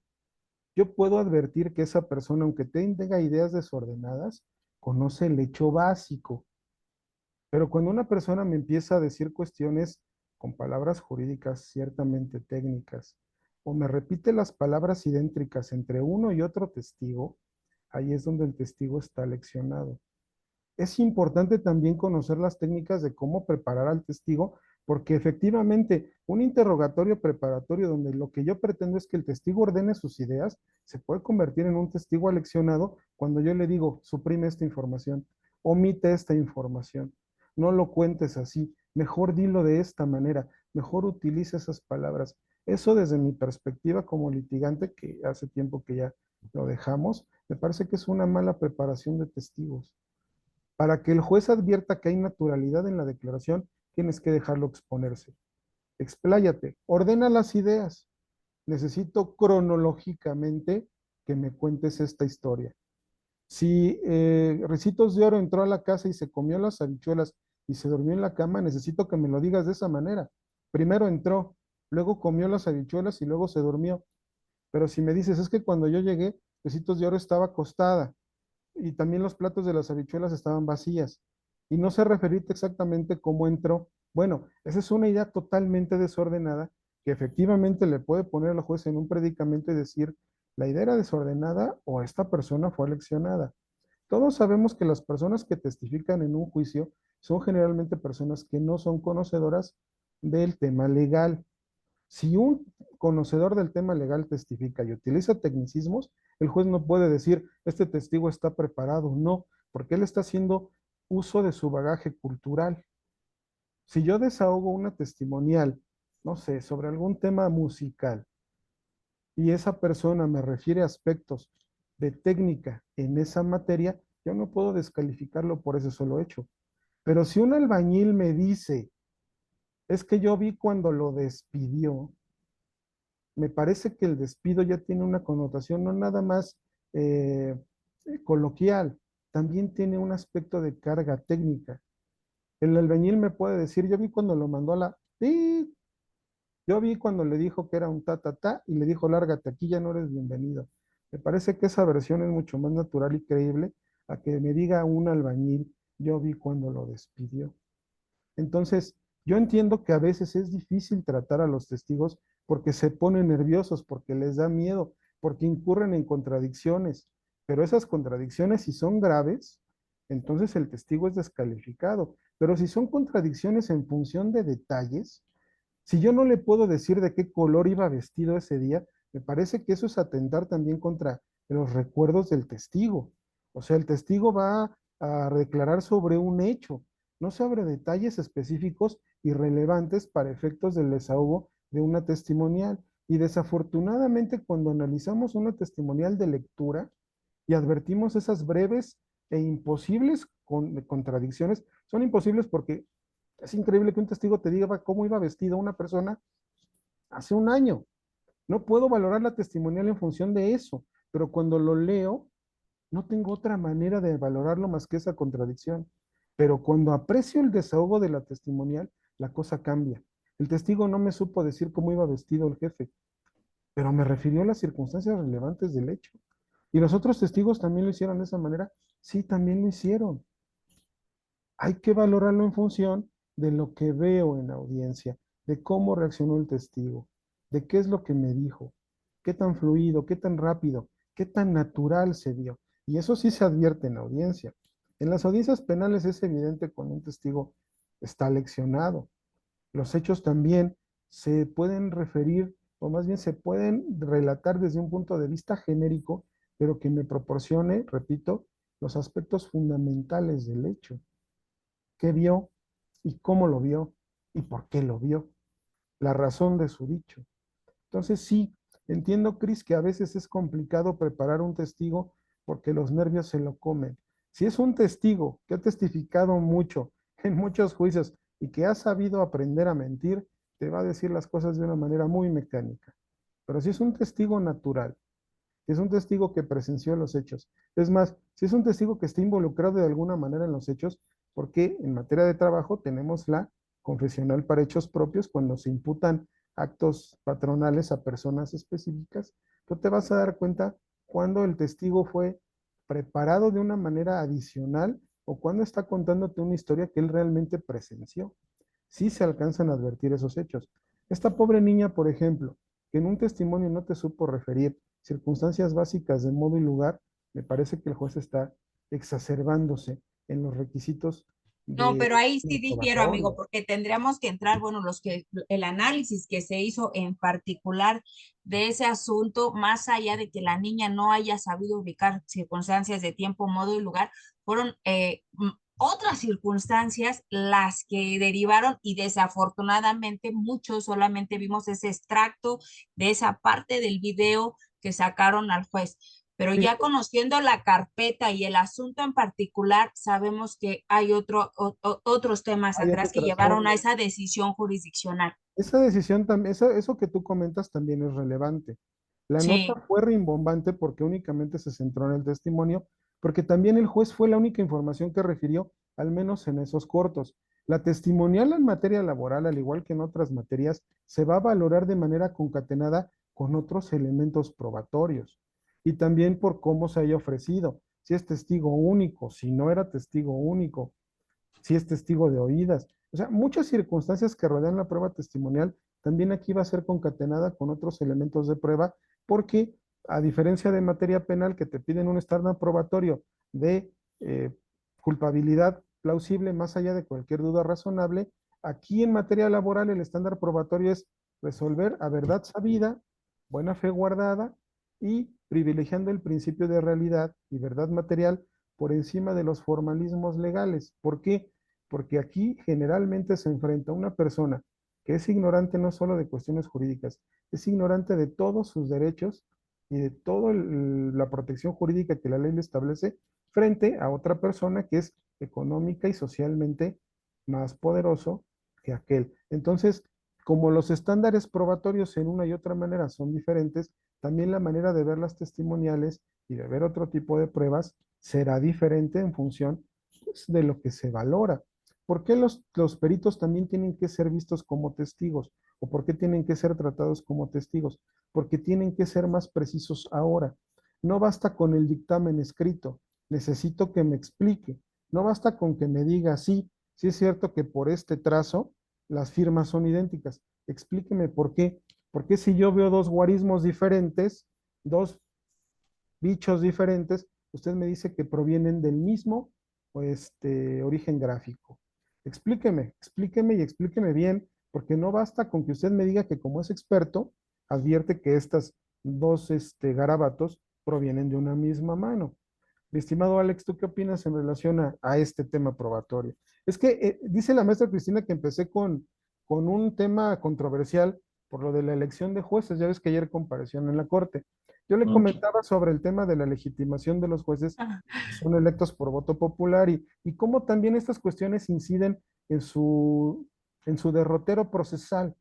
yo puedo advertir que esa persona, aunque tenga ideas desordenadas, conoce el hecho básico. Pero cuando una persona me empieza a decir cuestiones con palabras jurídicas ciertamente técnicas, o me repite las palabras idénticas entre uno y otro testigo, ahí es donde el testigo está leccionado. Es importante también conocer las técnicas de cómo preparar al testigo, porque efectivamente un interrogatorio preparatorio donde lo que yo pretendo es que el testigo ordene sus ideas, se puede convertir en un testigo aleccionado cuando yo le digo, suprime esta información, omite esta información, no lo cuentes así, mejor dilo de esta manera, mejor utiliza esas palabras. Eso desde mi perspectiva como litigante, que hace tiempo que ya lo dejamos, me parece que es una mala preparación de testigos. Para que el juez advierta que hay naturalidad en la declaración, tienes que dejarlo exponerse. Expláyate, ordena las ideas. Necesito cronológicamente que me cuentes esta historia. Si Ricitos de Oro entró a la casa y se comió las habichuelas y se durmió en la cama, necesito que me lo digas de esa manera. Primero entró, luego comió las habichuelas y luego se durmió. Pero si me dices, es que cuando yo llegué, Ricitos de Oro estaba acostada y también los platos de las habichuelas estaban vacías. Y no sé referirte exactamente cómo entró. Bueno, esa es una idea totalmente desordenada que efectivamente le puede poner al juez en un predicamento y decir, la idea era desordenada o esta persona fue aleccionada. Todos sabemos que las personas que testifican en un juicio son generalmente personas que no son conocedoras del tema legal. Si un conocedor del tema legal testifica y utiliza tecnicismos, el juez no puede decir, este testigo está preparado, no, porque él está haciendo uso de su bagaje cultural. Si yo desahogo una testimonial, no sé, sobre algún tema musical, y esa persona me refiere a aspectos de técnica en esa materia, yo no puedo descalificarlo por ese solo hecho. Pero si un albañil me dice, es que yo vi cuando lo despidió, me parece que el despido ya tiene una connotación no nada más eh, coloquial, también tiene un aspecto de carga técnica. El albañil me puede decir, yo vi cuando lo mandó a la... Sí, yo vi cuando le dijo que era un ta, ta, ta, y le dijo, lárgate, aquí ya no eres bienvenido. Me parece que esa versión es mucho más natural y creíble a que me diga un albañil, yo vi cuando lo despidió. Entonces, yo entiendo que a veces es difícil tratar a los testigos porque se ponen nerviosos, porque les da miedo, porque incurren en contradicciones, pero esas contradicciones, si son graves, entonces el testigo es descalificado. Pero si son contradicciones en función de detalles, si yo no le puedo decir de qué color iba vestido ese día, me parece que eso es atentar también contra los recuerdos del testigo. O sea, el testigo va a declarar sobre un hecho, no sobre detalles específicos y relevantes para efectos del desahogo de una testimonial. Y desafortunadamente, cuando analizamos una testimonial de lectura y advertimos esas breves e imposibles contradicciones, son imposibles porque es increíble que un testigo te diga cómo iba vestida una persona hace un año. No puedo valorar la testimonial en función de eso, pero cuando lo leo, no tengo otra manera de valorarlo más que esa contradicción. Pero cuando aprecio el desahogo de la testimonial, la cosa cambia. El testigo no me supo decir cómo iba vestido el jefe, pero me refirió a las circunstancias relevantes del hecho. ¿Y los otros testigos también lo hicieron de esa manera? Sí, también lo hicieron. Hay que valorarlo en función de lo que veo en la audiencia, de cómo reaccionó el testigo, de qué es lo que me dijo, qué tan fluido, qué tan rápido, qué tan natural se dio. Y eso sí se advierte en la audiencia. En las audiencias penales es evidente cuando un testigo está leccionado. Los hechos también se pueden referir, o más bien se pueden relatar desde un punto de vista genérico, pero que me proporcione, repito, los aspectos fundamentales del hecho. ¿Qué vio y cómo lo vio y por qué lo vio? La razón de su dicho. Entonces sí, entiendo, Cris, que a veces es complicado preparar un testigo porque los nervios se lo comen. Si es un testigo que ha testificado mucho en muchos juicios y que ha sabido aprender a mentir, te va a decir las cosas de una manera muy mecánica. Pero si es un testigo natural, si es un testigo que presenció los hechos, es más, si es un testigo que está involucrado de alguna manera en los hechos, porque en materia de trabajo tenemos la confesional para hechos propios cuando se imputan actos patronales a personas específicas, tú te vas a dar cuenta cuando el testigo fue preparado de una manera adicional o cuando está contándote una historia que él realmente presenció. Sí se alcanzan a advertir esos hechos. Esta pobre niña, por ejemplo, que en un testimonio no te supo referir circunstancias básicas de modo y lugar, me parece que el juez está exacerbándose en los requisitos No, de pero ahí sí difiero, amigo, probatorio. porque tendríamos que entrar, bueno, el análisis que se hizo en particular de ese asunto, más allá de que la niña no haya sabido ubicar circunstancias de tiempo, modo y lugar, fueron otras circunstancias las que derivaron y desafortunadamente muchos solamente vimos ese extracto de esa parte del video que sacaron al juez. Pero ya Fíjate, conociendo la carpeta y el asunto en particular, sabemos que hay otros temas hay atrás otro que llevaron a trasfondo. esa decisión jurisdiccional. Esa decisión también, eso que tú comentas también es relevante. La nota Sí, fue rimbombante porque únicamente se centró en el testimonio, porque también el juez fue la única información que refirió, al menos en esos cortos. La testimonial en materia laboral, al igual que en otras materias, se va a valorar de manera concatenada con otros elementos probatorios y también por cómo se haya ofrecido, si es testigo único, si no era testigo único, si es testigo de oídas. O sea, muchas circunstancias que rodean la prueba testimonial también aquí va a ser concatenada con otros elementos de prueba, porque a diferencia de materia penal que te piden un estándar probatorio de culpabilidad plausible más allá de cualquier duda razonable, aquí en materia laboral el estándar probatorio es resolver a verdad sabida, buena fe guardada y privilegiando el principio de realidad y verdad material por encima de los formalismos legales. ¿Por qué? Porque aquí generalmente se enfrenta una persona que es ignorante no solo de cuestiones jurídicas, es ignorante de todos sus derechos y de toda la protección jurídica que la ley le establece frente a otra persona que es económica y socialmente más poderoso que aquel. Entonces, como los estándares probatorios en una y otra manera son diferentes, también la manera de ver las testimoniales y de ver otro tipo de pruebas será diferente en función pues, de lo que se valora. ¿Por qué los peritos también tienen que ser vistos como testigos? ¿O por qué tienen que ser tratados como testigos? Porque tienen que ser más precisos ahora. No basta con el dictamen escrito, necesito que me explique. No basta con que me diga, sí, sí es cierto que por este trazo las firmas son idénticas. Explíqueme por qué. Porque si yo veo dos guarismos diferentes, dos bichos diferentes, usted me dice que provienen del mismo origen gráfico. Explíqueme, explíqueme y explíqueme bien, porque no basta con que usted me diga que como es experto, advierte que estas dos garabatos provienen de una misma mano. Mi estimado Alex, ¿tú qué opinas en relación a este tema probatorio? Es que dice la maestra Cristina que empecé con un tema controversial por lo de la elección de jueces. Ya ves que ayer comparecieron en la corte. Yo le Mm. comentaba sobre el tema de la legitimación de los jueces ah, que son electos por voto popular y cómo también estas cuestiones inciden en su derrotero procesal.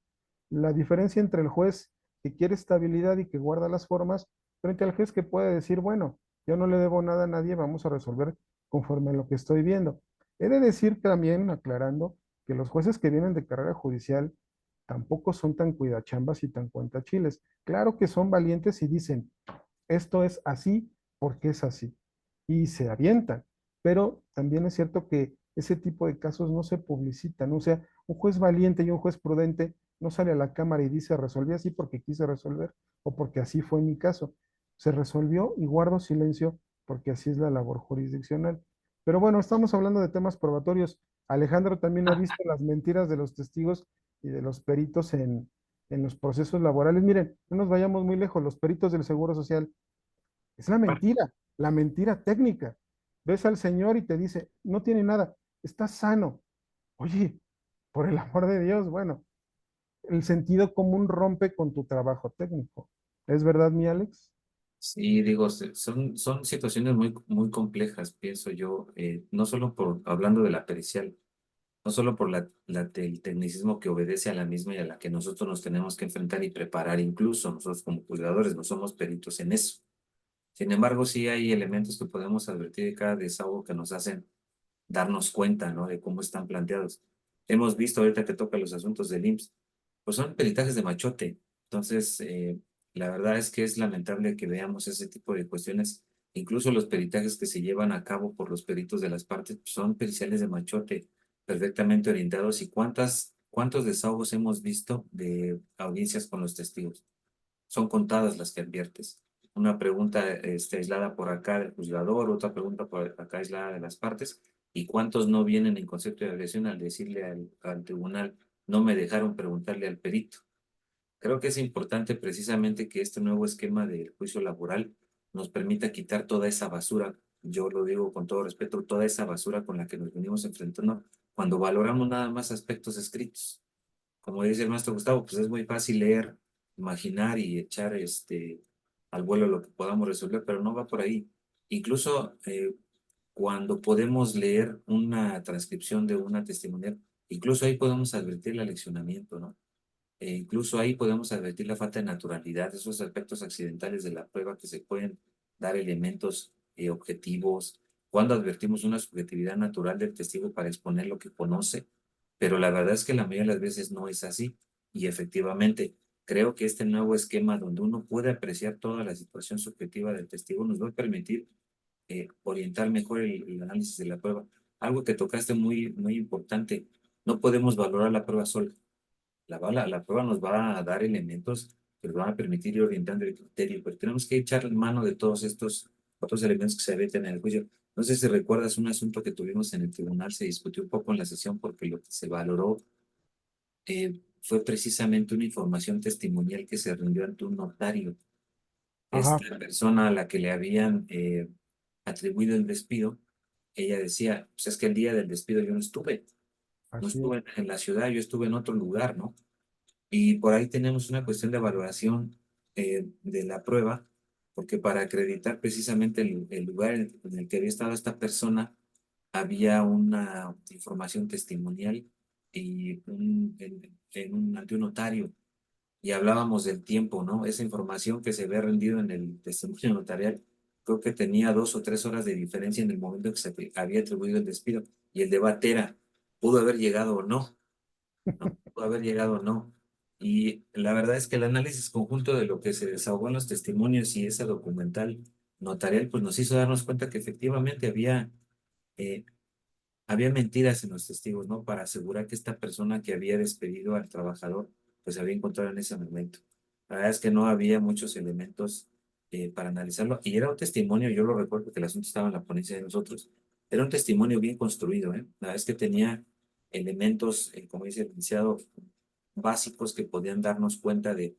La diferencia entre el juez que quiere estabilidad y que guarda las formas frente al juez que puede decir, bueno, yo no le debo nada a nadie, vamos a resolver conforme a lo que estoy viendo. He de decir también, aclarando, que los jueces que vienen de carrera judicial tampoco son tan cuidachambas y tan cuentachiles. Claro que son valientes y dicen, esto es así porque es así. Y se avientan. Pero también es cierto que ese tipo de casos no se publicitan. O sea, un juez valiente y un juez prudente no sale a la cámara y dice resolví así porque quise resolver o porque así fue mi caso. Se resolvió y guardo silencio porque así es la labor jurisdiccional. Pero bueno, estamos hablando de temas probatorios. Alejandro también ha visto las mentiras de los testigos y de los peritos en los procesos laborales. Miren, no nos vayamos muy lejos, los peritos del Seguro Social, es la mentira técnica. Ves al señor y te dice, no tiene nada, está sano. Oye, por el amor de Dios, bueno, el sentido común rompe con tu trabajo técnico. ¿Es verdad, mi Alex? Sí, digo, son situaciones muy complejas, pienso yo, no solo por, hablando de la pericial, no solo por el tecnicismo que obedece a la misma y a la que nosotros nos tenemos que enfrentar y preparar, incluso nosotros como juzgadores no somos peritos en eso. Sin embargo, sí hay elementos que podemos advertir de cada desahogo que nos hacen darnos cuenta, ¿no? De cómo están planteados. Hemos visto ahorita que toca los asuntos del IMSS, pues son peritajes de machote. Entonces, la verdad es que es lamentable que veamos ese tipo de cuestiones. Incluso los peritajes que se llevan a cabo por los peritos de las partes pues, son periciales de machote, perfectamente orientados. ¿Y cuántos desahogos hemos visto de audiencias con los testigos? Son contadas las que adviertes. Una pregunta aislada por acá del juzgador, otra pregunta por acá aislada de las partes, y cuántos no vienen en concepto de agresión al decirle al tribunal, no me dejaron preguntarle al perito. Creo que es importante precisamente que este nuevo esquema del juicio laboral nos permita quitar toda esa basura, yo lo digo con todo respeto, toda esa basura con la que nos venimos enfrentando cuando valoramos nada más aspectos escritos. Como dice el maestro Gustavo, pues es muy fácil leer, imaginar y echar al vuelo lo que podamos resolver, pero no va por ahí. Incluso cuando podemos leer una transcripción de una testimonial, incluso ahí podemos advertir el aleccionamiento, ¿no? Incluso ahí podemos advertir la falta de naturalidad, esos aspectos accidentales de la prueba que se pueden dar elementos objetivos, cuando advertimos una subjetividad natural del testigo para exponer lo que conoce, pero la verdad es que la mayoría de las veces no es así. Y efectivamente, creo que este nuevo esquema donde uno puede apreciar toda la situación subjetiva del testigo nos va a permitir orientar mejor el análisis de la prueba. Algo que tocaste muy importante, no podemos valorar la prueba sola. La prueba nos va a dar elementos que nos van a permitir ir orientando el criterio, pero tenemos que echar mano de todos estos otros elementos que se meten en el juicio. No sé si recuerdas un asunto que tuvimos en el tribunal, se discutió un poco en la sesión porque lo que se valoró fue precisamente una información testimonial que se rindió ante un notario. Ajá, Esta persona a la que le habían atribuido el despido, ella decía, pues es que el día del despido yo no así es. estuve en la ciudad, yo estuve en otro lugar, ¿no? Y por ahí tenemos una cuestión de valoración de la prueba, porque para acreditar precisamente el lugar en el que había estado esta persona, había una información testimonial y ante un notario, y hablábamos del tiempo, ¿no? Esa información que se ve rendido en el testimonio notarial, creo que tenía 2 o 3 horas de diferencia en el momento que se había atribuido el despido, y el debate era, ¿pudo haber llegado o no? ¿No? Pudo haber llegado o no. Y la verdad es que el análisis conjunto de lo que se desahogó en los testimonios y ese documental notarial, pues nos hizo darnos cuenta que efectivamente eh, había mentiras en los testigos, ¿no? Para asegurar que esta persona que había despedido al trabajador, pues se había encontrado en ese momento. La verdad es que no había muchos elementos para analizarlo. Y era un testimonio, yo lo recuerdo que el asunto estaba en la ponencia de nosotros, era un testimonio bien construido, ¿eh? La verdad es que tenía elementos, como dice el licenciado, básicos que podían darnos cuenta de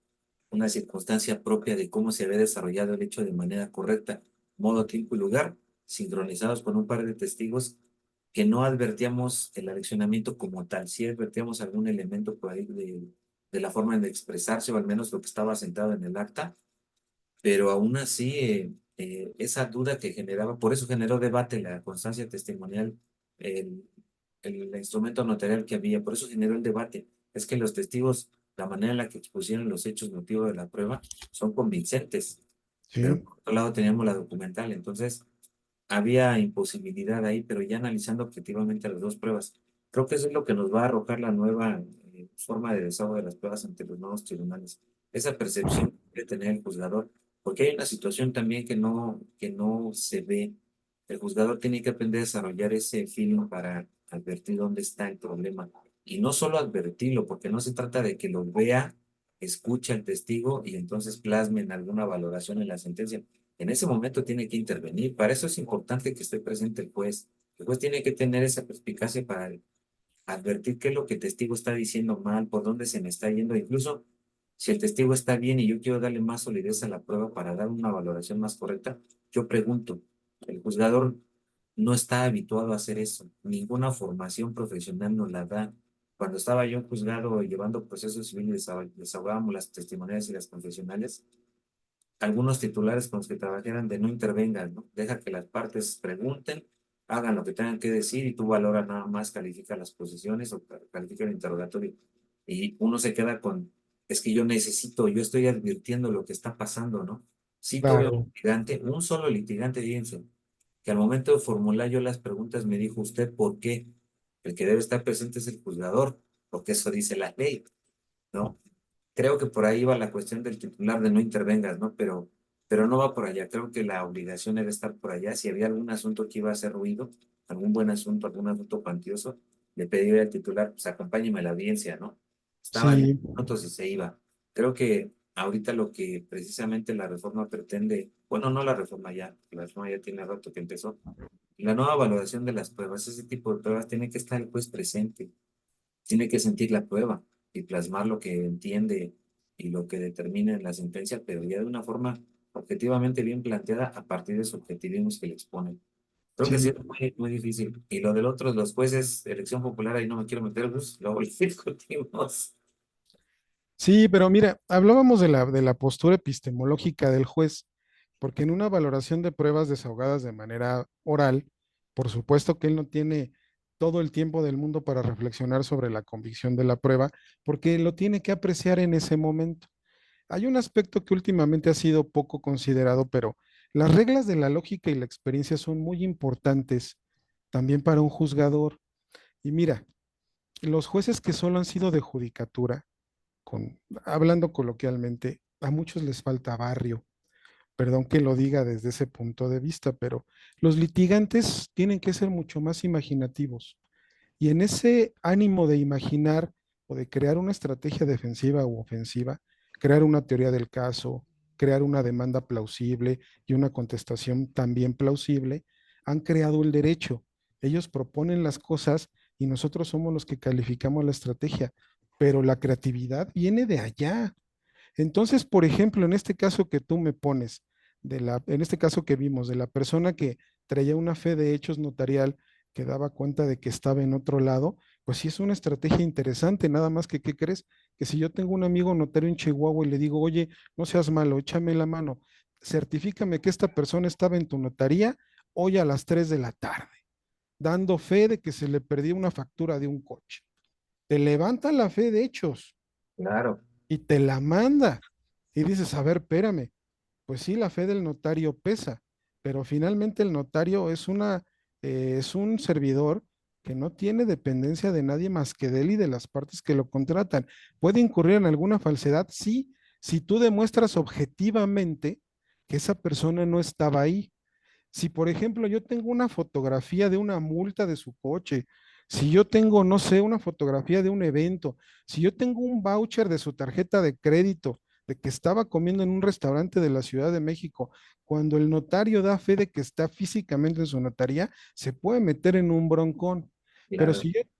una circunstancia propia de cómo se había desarrollado el hecho de manera correcta, modo, tiempo y lugar, sincronizados con un par de testigos que no advertíamos el aleccionamiento como tal, sí advertíamos algún elemento por ahí de la forma de expresarse o al menos lo que estaba sentado en el acta, pero aún así esa duda que generaba, por eso generó debate la constancia testimonial, el, el instrumento notarial que había, por eso generó el debate. Es que los testigos, la manera en la que expusieron los hechos motivo de la prueba, son convincentes, pero Sí, por otro lado teníamos la documental, entonces había imposibilidad ahí, pero ya analizando objetivamente las dos pruebas, creo que eso es lo que nos va a arrojar la nueva forma de desahogo de las pruebas ante los nuevos tribunales. Esa percepción que tener el juzgador, porque hay una situación también que no se ve. El juzgador tiene que aprender a desarrollar ese feeling para advertir dónde está el problema. Y no solo advertirlo, porque no se trata de que lo vea, escuche al testigo y entonces plasme en alguna valoración en la sentencia. En ese momento tiene que intervenir. Para eso es importante que esté presente el juez. El juez tiene que tener esa perspicacia para advertir qué es lo que el testigo está diciendo mal, por dónde se me está yendo. Incluso si el testigo está bien y yo quiero darle más solidez a la prueba para dar una valoración más correcta, yo pregunto. El juzgador no está habituado a hacer eso. Ninguna formación profesional nos la da. Cuando estaba yo en juzgado llevando procesos civiles, desahogábamos las testimoniales y las confesionales. Algunos titulares con los que trabajé eran de no intervengan, ¿no? Deja que las partes pregunten, hagan lo que tengan que decir y tú valoras nada más, califica las posiciones o califica el interrogatorio. Y uno se queda con, es que yo necesito, yo estoy advirtiendo lo que está pasando, ¿no? Sí tuve un Claro. litigante, un solo litigante, fíjense, que al momento de formular yo las preguntas me dijo usted, ¿por qué? El que debe estar presente es el juzgador, porque eso dice la ley, ¿no? Creo que por ahí va la cuestión del titular de no intervengas, ¿no? Pero no va por allá. Creo que la obligación era estar por allá. Si había algún asunto que iba a hacer ruido, algún buen asunto, algún asunto cuantioso, le pediría al titular, pues acompáñeme a la audiencia, ¿no? Estaba 10 Sí, minutos y se iba. Creo que ahorita lo que precisamente la reforma pretende, bueno, no la reforma ya tiene rato que empezó. La nueva valoración de las pruebas, ese tipo de pruebas, tiene que estar el juez presente, tiene que sentir la prueba y plasmar lo que entiende y lo que determina en la sentencia, pero ya de una forma objetivamente bien planteada a partir de sus objetivos que le exponen. Creo que sí sí. es muy, muy difícil. Y lo del otro, los jueces, elección popular, ahí no me quiero meter, pues luego lo discutimos. Sí, pero mira, hablábamos de la postura epistemológica del juez, porque en una valoración de pruebas desahogadas de manera oral, por supuesto que él no tiene todo el tiempo del mundo para reflexionar sobre la convicción de la prueba, porque lo tiene que apreciar en ese momento. Hay un aspecto que últimamente ha sido poco considerado, pero las reglas de la lógica y la experiencia son muy importantes también para un juzgador. Y mira, los jueces que solo han sido de judicatura, hablando coloquialmente, a muchos les falta barrio. Perdón que lo diga desde ese punto de vista, pero los litigantes tienen que ser mucho más imaginativos. Y en ese ánimo de imaginar o de crear una estrategia defensiva u ofensiva, crear una teoría del caso, crear una demanda plausible y una contestación también plausible, han creado el derecho. Ellos proponen las cosas y nosotros somos los que calificamos la estrategia, pero la creatividad viene de allá. Entonces, por ejemplo, en este caso que tú me pones, en este caso que vimos, de la persona que traía una fe de hechos notarial que daba cuenta de que estaba en otro lado, pues sí es una estrategia interesante, nada más que, ¿qué crees? Que si yo tengo un amigo notario en Chihuahua y le digo, oye, no seas malo, échame la mano, certifícame que esta persona estaba en tu notaría hoy a las 3 de la tarde, dando fe de que se le perdió una factura de un coche. Te levanta la fe de hechos Claro, y te la manda. Y dices, a ver, espérame, pues sí, la fe del notario pesa, pero finalmente el notario es un servidor que no tiene dependencia de nadie más que de él y de las partes que lo contratan. ¿Puede incurrir en alguna falsedad? Sí, si tú demuestras objetivamente que esa persona no estaba ahí. Si, por ejemplo, yo tengo una fotografía de una multa de su coche, si yo tengo, no sé, una fotografía de un evento, si yo tengo un voucher de su tarjeta de crédito, de que estaba comiendo en un restaurante de la Ciudad de México, cuando el notario da fe de que está físicamente en su notaría, se puede meter en un broncón. claro.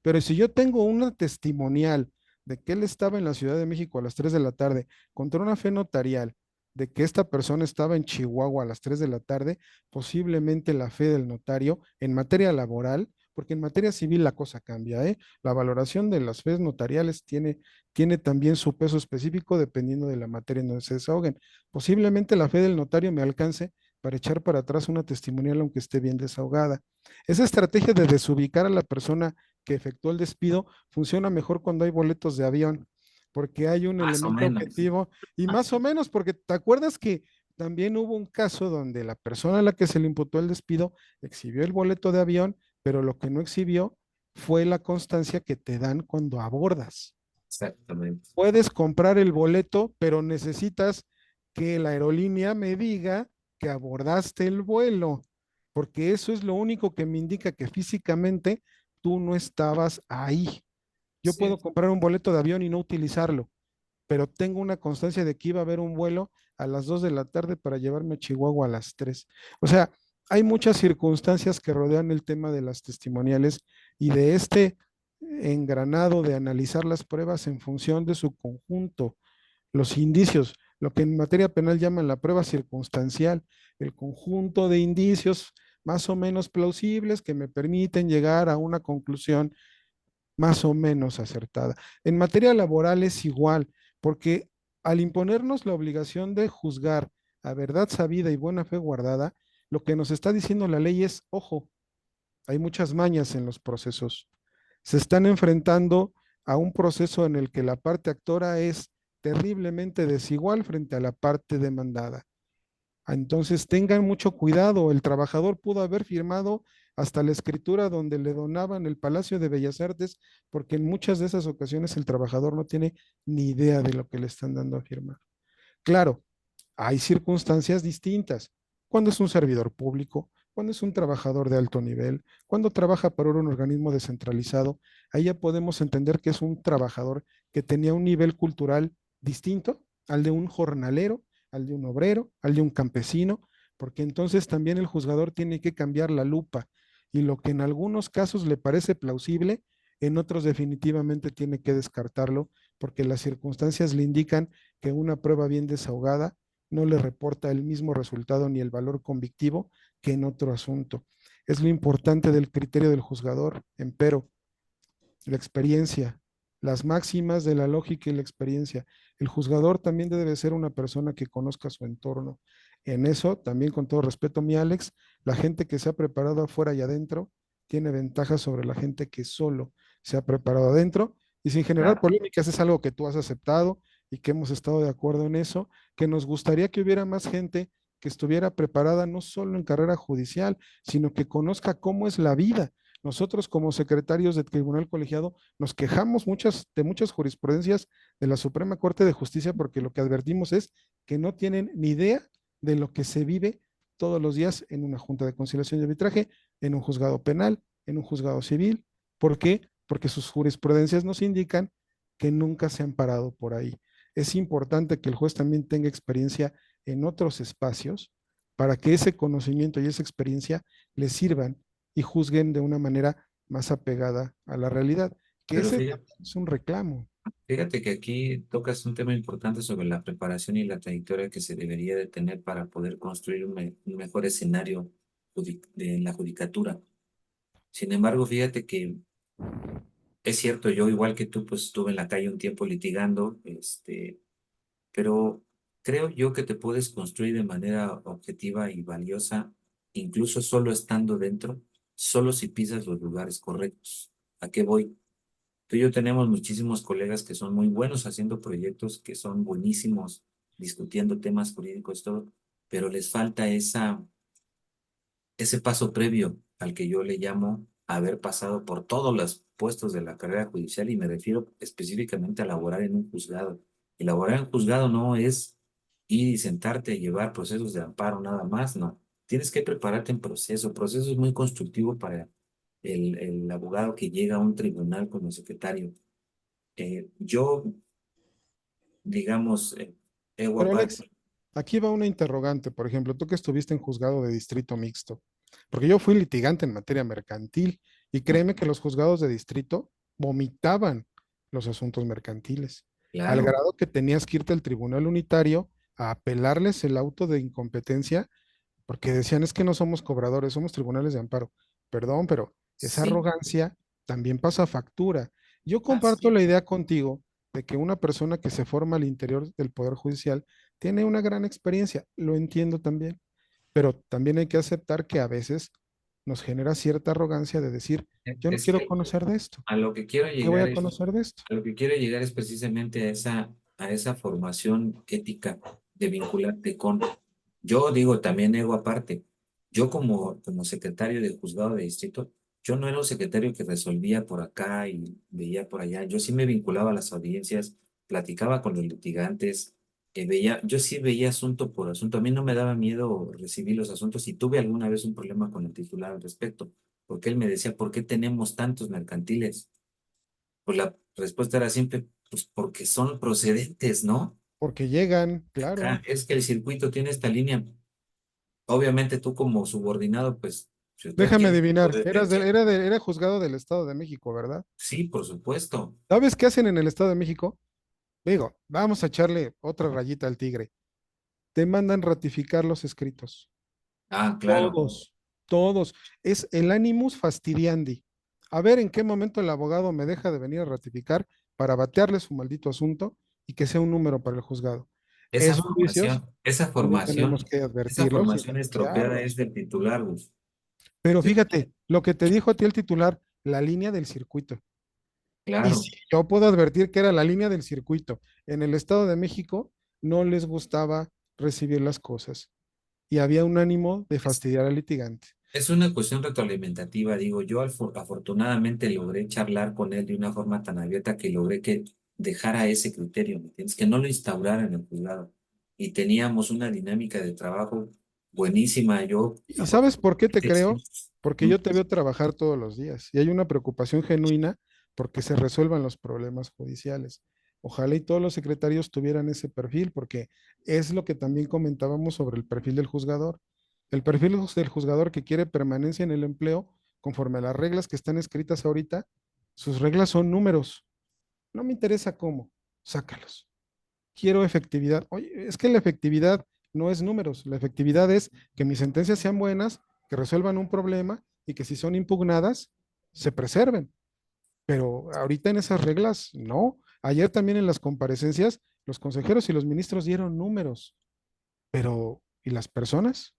Pero si yo tengo una testimonial de que él estaba en la Ciudad de México a las 3 de la tarde contra una fe notarial de que esta persona estaba en Chihuahua a las 3 de la tarde, posiblemente la fe del notario en materia laboral, porque en materia civil la cosa cambia, ¿eh? La valoración de las fees notariales tiene también su peso específico dependiendo de la materia en donde se desahoguen. Posiblemente la fe del notario me alcance para echar para atrás una testimonial aunque esté bien desahogada. Esa estrategia de desubicar a la persona que efectuó el despido funciona mejor cuando hay boletos de avión, porque hay un Más o elemento menos. objetivo y más o menos porque te acuerdas que también hubo un caso donde la persona a la que se le imputó el despido exhibió el boleto de avión, pero lo que no exhibió fue la constancia que te dan cuando abordas. Exactamente. Puedes comprar el boleto, pero necesitas que la aerolínea me diga que abordaste el vuelo, porque eso es lo único que me indica que físicamente tú no estabas ahí. Yo Sí, puedo comprar un boleto de avión y no utilizarlo, pero tengo una constancia de que iba a haber un vuelo a las 2 de la tarde para llevarme a Chihuahua a las 3. O sea, hay muchas circunstancias que rodean el tema de las testimoniales y de este engranado de analizar las pruebas en función de su conjunto, los indicios, lo que en materia penal llaman la prueba circunstancial, el conjunto de indicios más o menos plausibles que me permiten llegar a una conclusión más o menos acertada. En materia laboral es igual, porque al imponernos la obligación de juzgar a verdad sabida y buena fe guardada, lo que nos está diciendo la ley es, ojo, hay muchas mañas en los procesos. Se están enfrentando a un proceso en el que la parte actora es terriblemente desigual frente a la parte demandada. Entonces tengan mucho cuidado, el trabajador pudo haber firmado hasta la escritura donde le donaban el Palacio de Bellas Artes, porque en muchas de esas ocasiones el trabajador no tiene ni idea de lo que le están dando a firmar. Claro, hay circunstancias distintas. Cuando es un servidor público, cuando es un trabajador de alto nivel, cuando trabaja para un organismo descentralizado, ahí ya podemos entender que es un trabajador que tenía un nivel cultural distinto al de un jornalero, al de un obrero, al de un campesino, porque entonces también el juzgador tiene que cambiar la lupa y lo que en algunos casos le parece plausible, en otros definitivamente tiene que descartarlo porque las circunstancias le indican que una prueba bien desahogada no le reporta el mismo resultado ni el valor convictivo que en otro asunto. Es lo importante del criterio del juzgador, empero, la experiencia, las máximas de la lógica y la experiencia. El juzgador también debe ser una persona que conozca su entorno. En eso, también con todo respeto, mi Alex, la gente que se ha preparado afuera y adentro tiene ventajas sobre la gente que solo se ha preparado adentro. Y sin generar claro. polémicas, es algo que tú has aceptado y que hemos estado de acuerdo en eso, que nos gustaría que hubiera más gente que estuviera preparada no solo en carrera judicial, sino que conozca cómo es la vida. Nosotros como secretarios del Tribunal Colegiado nos quejamos de muchas jurisprudencias de la Suprema Corte de Justicia porque lo que advertimos es que no tienen ni idea de lo que se vive todos los días en una junta de conciliación y arbitraje, en un juzgado penal, en un juzgado civil. ¿Por qué? Porque sus jurisprudencias nos indican que nunca se han parado por ahí. Es importante que el juez también tenga experiencia en otros espacios para que ese conocimiento y esa experiencia le sirvan y juzguen de una manera más apegada a la realidad, que Pero ese fíjate, también es un reclamo. fíjate que aquí tocas un tema importante sobre la preparación y la trayectoria que se debería de tener para poder construir un mejor escenario en la judicatura. Sin embargo, fíjate que es cierto, yo igual que tú, pues estuve en la calle un tiempo litigando, pero creo yo que te puedes construir de manera objetiva y valiosa, incluso solo estando dentro, solo si pisas los lugares correctos. ¿A qué voy? Tú y yo tenemos muchísimos colegas que son muy buenos haciendo proyectos, que son buenísimos discutiendo temas jurídicos, todo, pero les falta ese paso previo al que yo le llamo haber pasado por todos los puestos de la carrera judicial y me refiero específicamente a laborar en un juzgado. Y laborar en un juzgado no es ir y sentarte a llevar procesos de amparo nada más, no. Tienes que prepararte en proceso. Proceso es muy constructivo para el abogado que llega a un tribunal como secretario. Yo, digamos, ego Pero Alex, aparte, aquí va una interrogante, por ejemplo, tú que estuviste en juzgado de distrito mixto, porque yo fui litigante en materia mercantil y ¿no? créeme que los juzgados de distrito vomitaban los asuntos mercantiles, al Claro, grado que tenías que irte al tribunal unitario a apelarles el auto de incompetencia porque decían es que no somos cobradores, somos tribunales de amparo. Perdón, pero esa sí, arrogancia también pasa factura. Yo comparto así. la idea contigo de que una persona que se forma al interior del Poder Judicial tiene una gran experiencia, lo entiendo también, pero también hay que aceptar que a veces nos genera cierta arrogancia de decir, yo no Es quiero que conocer de esto, a lo que quiero ¿qué voy llegar a es, conocer de esto? a lo que quiero llegar es precisamente a esa formación ética de vincularte con. Yo digo también ego aparte. Yo como secretario de juzgado de distrito, yo no era un secretario que resolvía por acá y veía por allá. Yo sí me vinculaba a las audiencias, platicaba con los litigantes, yo sí veía asunto por asunto. A mí no me daba miedo recibir los asuntos y tuve alguna vez un problema con el titular al respecto, porque él me decía, ¿por qué tenemos tantos mercantiles? Pues la respuesta era siempre, pues porque son procedentes, ¿no? Porque llegan, Acá claro. es que el circuito tiene esta línea. Obviamente tú como subordinado, pues, si usted Déjame quiere, adivinar, puede vencer. era juzgado del Estado de México, ¿verdad? Sí, por supuesto. ¿Sabes qué hacen en el Estado de México? Digo, vamos a echarle otra rayita al tigre. Te mandan ratificar los escritos. Ah, claro. Todos, todos. Es el animus fastidiandi. A ver en qué momento el abogado me deja de venir a ratificar para batearle su maldito asunto y que sea un número para el juzgado. Esos vicios también tenemos que Esa advertirlos y formación estropeada es denunciarlos. del titular, Gus. Pero Yo- fíjate, lo que te dijo a ti el titular, la línea del circuito. Y claro. si yo puedo advertir que era la línea del circuito, en el Estado de México no les gustaba recibir las cosas y había un ánimo de fastidiar al litigante. Es una cuestión retroalimentativa, digo, yo afortunadamente logré charlar con él de una forma tan abierta que logré que dejara ese criterio, ¿me entiendes? Que no lo instaurara en el juzgado. Y teníamos una dinámica de trabajo buenísima, yo ¿Y sabes por qué te afortunadamente sí. creo? Porque yo te veo trabajar todos los días y hay una preocupación genuina porque se resuelvan los problemas judiciales. Ojalá y todos los secretarios tuvieran ese perfil, porque es lo que también comentábamos sobre el perfil del juzgador. El perfil del juzgador que quiere permanencia en el empleo, conforme a las reglas que están escritas ahorita, sus reglas son números. No me interesa cómo, sácalos. Quiero efectividad. Oye, es que la efectividad no es números, la efectividad es que mis sentencias sean buenas, que resuelvan un problema y que si son impugnadas, se preserven. Pero ahorita en esas reglas, no. Ayer también en las comparecencias, los consejeros y los ministros dieron números, pero ¿y las personas?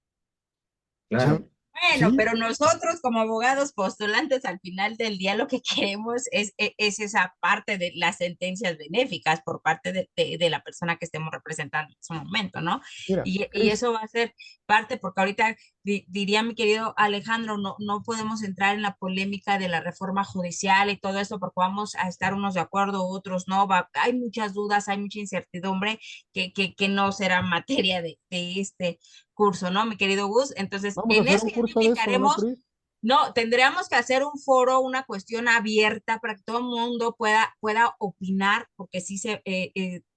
O sea, Claro, Bueno, sí, pero nosotros como abogados postulantes al final del día lo que queremos es esa parte de las sentencias benéficas por parte de la persona que estemos representando en ese momento, ¿no? mira, Y Cris, eso va a ser parte, porque ahorita diría mi querido Alejandro, no podemos entrar en la polémica de la reforma judicial y todo eso porque vamos a estar unos de acuerdo, otros no, hay muchas dudas, hay mucha incertidumbre que no será materia de este curso, ¿no, mi querido Gus? Entonces, vamos a en hacer eso un ya te curso de eso, ¿no, invitaremos. Cris? No, tendríamos que hacer un foro, una cuestión abierta para que todo el mundo pueda opinar, porque sí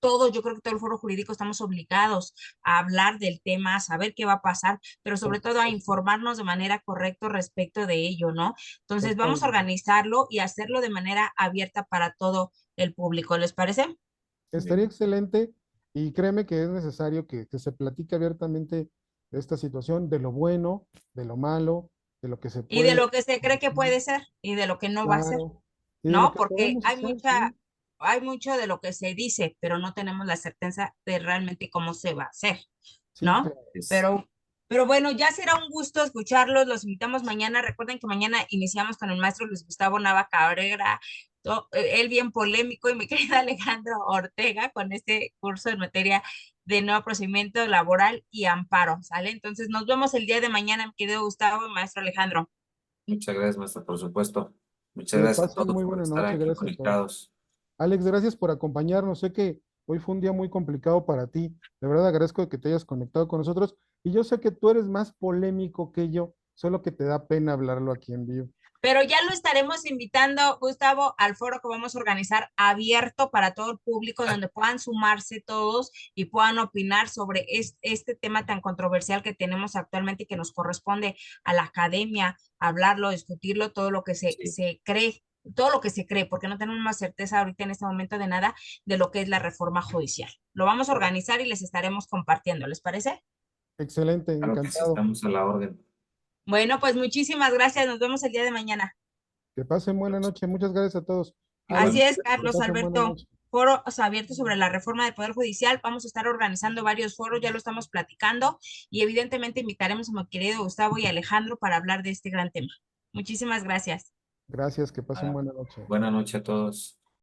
todos, yo creo que todo el foro jurídico estamos obligados a hablar del tema, a saber qué va a pasar, pero Por sobre todo a supuesto, informarnos de manera correcta respecto de ello, ¿no? Entonces, vamos a totalmente. organizarlo y hacerlo de manera abierta para todo el público, ¿les parece? Estaría excelente y créeme que es necesario que se platique abiertamente de esta situación, de lo bueno, de lo malo, de lo que se Y de puede lo que se cree que corregir, puede ser y de lo que no va a ser. claro, y de lo ¿No? que Porque podemos hacer, sí, hay mucho de lo que se dice, pero no tenemos la certeza de realmente cómo se va a hacer, sí, ¿no? claro. es, Pero bueno, ya será un gusto escucharlos, los invitamos mañana. Recuerden que mañana iniciamos con el maestro Luis Gustavo Nava Cabrera, él bien polémico, y mi querida Alejandro Ortega con este curso en materia de nuevo procedimiento laboral y amparo, ¿sale? Entonces nos vemos el día de mañana, mi querido Gustavo y maestro Alejandro. muchas gracias, maestra, por supuesto. Muchas Que gracias a pasen todos muy por buena estar noche, aquí gracias a todos. conectados. Alex, gracias por acompañarnos. Sé que hoy fue un día muy complicado para ti. De verdad agradezco que te hayas conectado con nosotros. Y yo sé que tú eres más polémico que yo, solo que te da pena hablarlo aquí en vivo. Pero ya lo estaremos invitando, Gustavo, al foro que vamos a organizar abierto para todo el público, donde puedan sumarse todos y puedan opinar sobre este tema tan controversial que tenemos actualmente y que nos corresponde a la academia hablarlo, discutirlo, todo lo que Sí, se cree, todo lo que se cree, porque no tenemos más certeza ahorita en este momento de nada de lo que es la reforma judicial. Lo vamos a organizar y les estaremos compartiendo, ¿les parece? Excelente, claro que sí, encantado. estamos a la orden. Bueno, pues muchísimas gracias. Nos vemos el día de mañana. Que pasen buena noche. Muchas gracias a todos. Alex, Así Igual, es, que Carlos pasen buena Alberto. noche. Foros abiertos sobre la reforma del Poder Judicial. Vamos a estar organizando varios foros, ya lo estamos platicando y evidentemente invitaremos a mi querido Gustavo y Alejandro para hablar de este gran tema. Muchísimas gracias. Gracias, que pasen ah, buena noche. buena noche a todos.